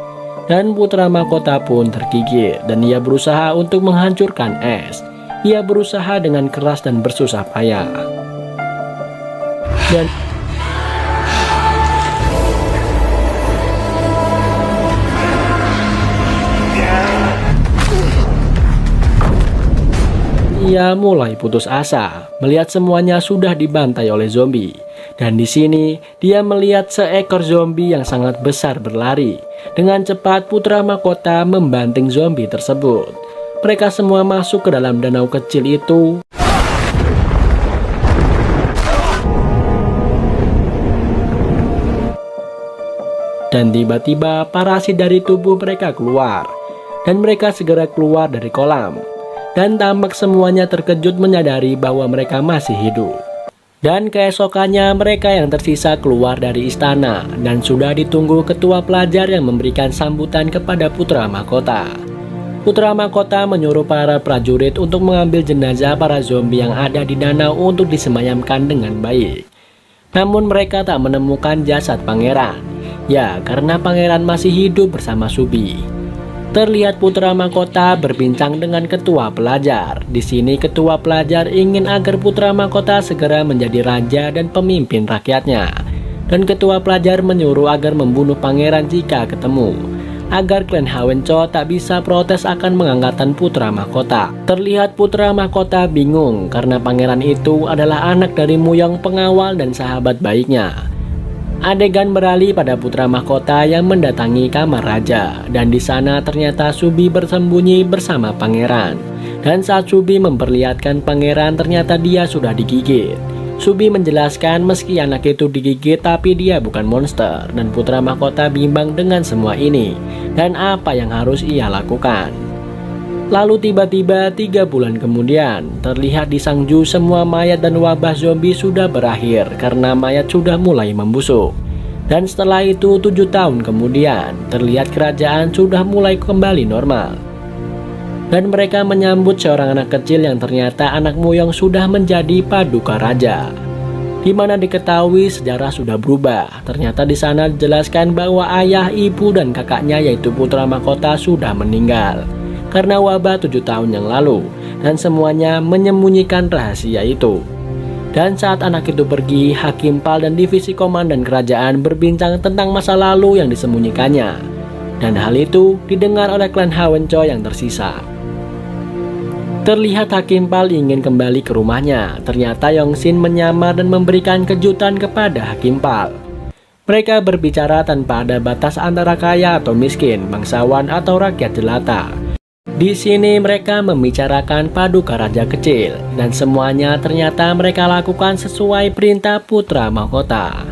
Dan putra mahkota pun tergigit dan ia berusaha untuk menghancurkan es. Ia berusaha dengan keras dan bersusah payah. Dan ia mulai putus asa melihat semuanya sudah dibantai oleh zombie. Dan di sini dia melihat seekor zombie yang sangat besar berlari. Dengan cepat putra mahkota membanting zombie tersebut. Mereka semua masuk ke dalam danau kecil itu. Dan tiba-tiba parasit dari tubuh mereka keluar. Dan mereka segera keluar dari kolam. Dan tampak semuanya terkejut menyadari bahwa mereka masih hidup. Dan keesokannya mereka yang tersisa keluar dari istana dan sudah ditunggu ketua pelajar yang memberikan sambutan kepada putra mahkota. Putra mahkota menyuruh para prajurit untuk mengambil jenazah para zombie yang ada di danau untuk disemayamkan dengan baik. Namun mereka tak menemukan jasad pangeran. Ya, karena pangeran masih hidup bersama Subi. Terlihat putra mahkota berbincang dengan ketua pelajar. Di sini ketua pelajar ingin agar putra mahkota segera menjadi raja dan pemimpin rakyatnya. Dan ketua pelajar menyuruh agar membunuh pangeran jika ketemu, agar klan Hawenco tak bisa protes akan pengangkatan putra mahkota. Terlihat putra mahkota bingung karena pangeran itu adalah anak dari Muyong pengawal dan sahabat baiknya. Adegan beralih pada putra mahkota yang mendatangi kamar raja, dan di sana ternyata Subi bersembunyi bersama pangeran. Dan saat Subi memperlihatkan pangeran, ternyata dia sudah digigit. Subi menjelaskan meski anak itu digigit tapi dia bukan monster, dan putra mahkota bimbang dengan semua ini dan apa yang harus ia lakukan. Lalu tiba-tiba 3 bulan kemudian, terlihat di Sangju semua mayat dan wabah zombie sudah berakhir karena mayat sudah mulai membusuk. Dan setelah itu 7 tahun kemudian, terlihat kerajaan sudah mulai kembali normal. Dan mereka menyambut seorang anak kecil yang ternyata anak Muyong sudah menjadi paduka raja. Di mana diketahui sejarah sudah berubah. Ternyata di sana dijelaskan bahwa ayah, ibu, dan kakaknya yaitu putra mahkota sudah meninggal karena wabah 7 tahun yang lalu, dan semuanya menyembunyikan rahasia itu. Dan saat anak itu pergi, Hakim Pal dan divisi komandan kerajaan berbincang tentang masa lalu yang disembunyikannya. Dan hal itu didengar oleh klan Hawenco yang tersisa. Terlihat Hakim Pal ingin kembali ke rumahnya. Ternyata Yongsin menyamar dan memberikan kejutan kepada Hakim Pal. Mereka berbicara tanpa ada batas antara kaya atau miskin, bangsawan atau rakyat jelata. Di sini mereka membicarakan paduka raja kecil, dan semuanya ternyata mereka lakukan sesuai perintah putra mahkota.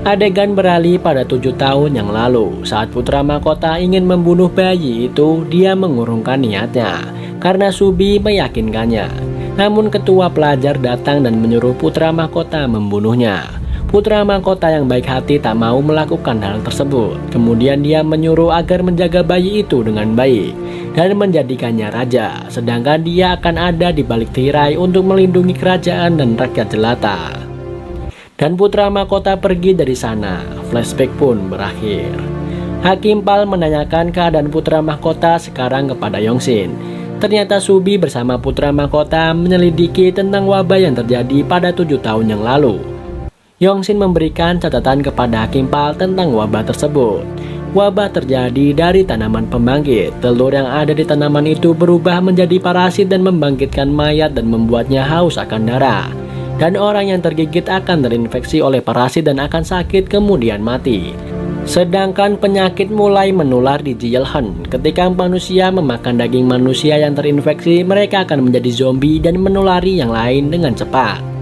Adegan beralih pada 7 tahun yang lalu. Saat putra mahkota ingin membunuh bayi itu, dia mengurungkan niatnya karena Subi meyakinkannya. Namun ketua pelajar datang dan menyuruh putra mahkota membunuhnya. Putra mahkota yang baik hati tak mau melakukan hal tersebut. Kemudian dia menyuruh agar menjaga bayi itu dengan baik dan menjadikannya raja, sedangkan dia akan ada di balik tirai untuk melindungi kerajaan dan rakyat jelata. Dan putra mahkota pergi dari sana. Flashback pun berakhir. Hakim Pal menanyakan keadaan putra mahkota sekarang kepada Yongsin. Ternyata Subi bersama putra mahkota menyelidiki tentang wabah yang terjadi pada 7 tahun yang lalu. Yongsin memberikan catatan kepada Hakim Pal tentang wabah tersebut. Wabah terjadi dari tanaman pembangkit. Telur yang ada di tanaman itu berubah menjadi parasit dan membangkitkan mayat dan membuatnya haus akan darah. Dan orang yang tergigit akan terinfeksi oleh parasit dan akan sakit kemudian mati. Sedangkan penyakit mulai menular di Jielhen. Ketika manusia memakan daging manusia yang terinfeksi, mereka akan menjadi zombie dan menulari yang lain dengan cepat.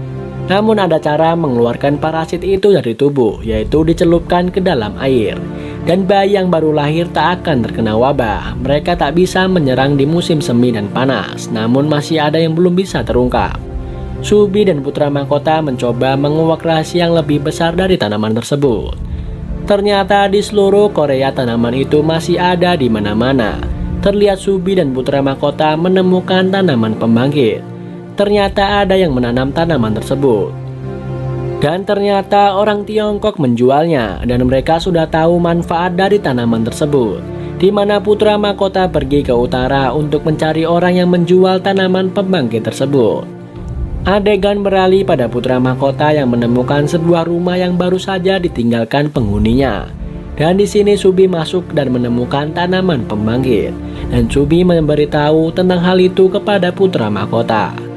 Namun ada cara mengeluarkan parasit itu dari tubuh, yaitu dicelupkan ke dalam air. Dan bayi yang baru lahir tak akan terkena wabah. Mereka tak bisa menyerang di musim semi dan panas, namun masih ada yang belum bisa terungkap. Subi dan putra mahkota mencoba menguak rahasia yang lebih besar dari tanaman tersebut. Ternyata di seluruh Korea tanaman itu masih ada di mana-mana. Terlihat Subi dan putra mahkota menemukan tanaman pembangkit. Ternyata ada yang menanam tanaman tersebut. Dan ternyata orang Tiongkok menjualnya, dan mereka sudah tahu manfaat dari tanaman tersebut. Di mana putra mahkota pergi ke utara untuk mencari orang yang menjual tanaman pembangkit tersebut. Adegan beralih pada putra mahkota yang menemukan sebuah rumah yang baru saja ditinggalkan penghuninya. Dan di sini Subi masuk dan menemukan tanaman pembangkit. Dan Subi memberitahu tentang hal itu kepada putra mahkota.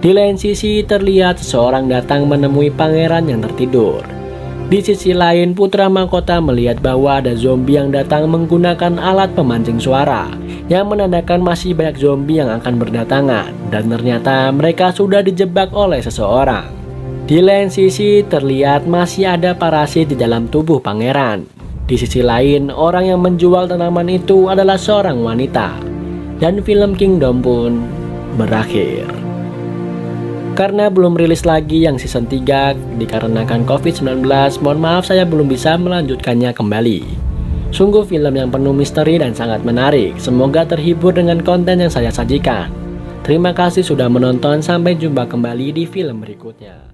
Di lain sisi terlihat seseorang datang menemui pangeran yang tertidur. Di sisi lain putra mahkota melihat bahwa ada zombie yang datang menggunakan alat pemancing suara yang menandakan masih banyak zombie yang akan berdatangan, dan ternyata mereka sudah dijebak oleh seseorang. Di lain sisi terlihat masih ada parasit di dalam tubuh pangeran. Di sisi lain orang yang menjual tanaman itu adalah seorang wanita. Dan film Kingdom pun berakhir. Karena belum rilis lagi yang season 3 dikarenakan COVID-19, mohon maaf saya belum bisa melanjutkannya kembali. Sungguh film yang penuh misteri dan sangat menarik. Semoga terhibur dengan konten yang saya sajikan. Terima kasih sudah menonton, sampai jumpa kembali di film berikutnya.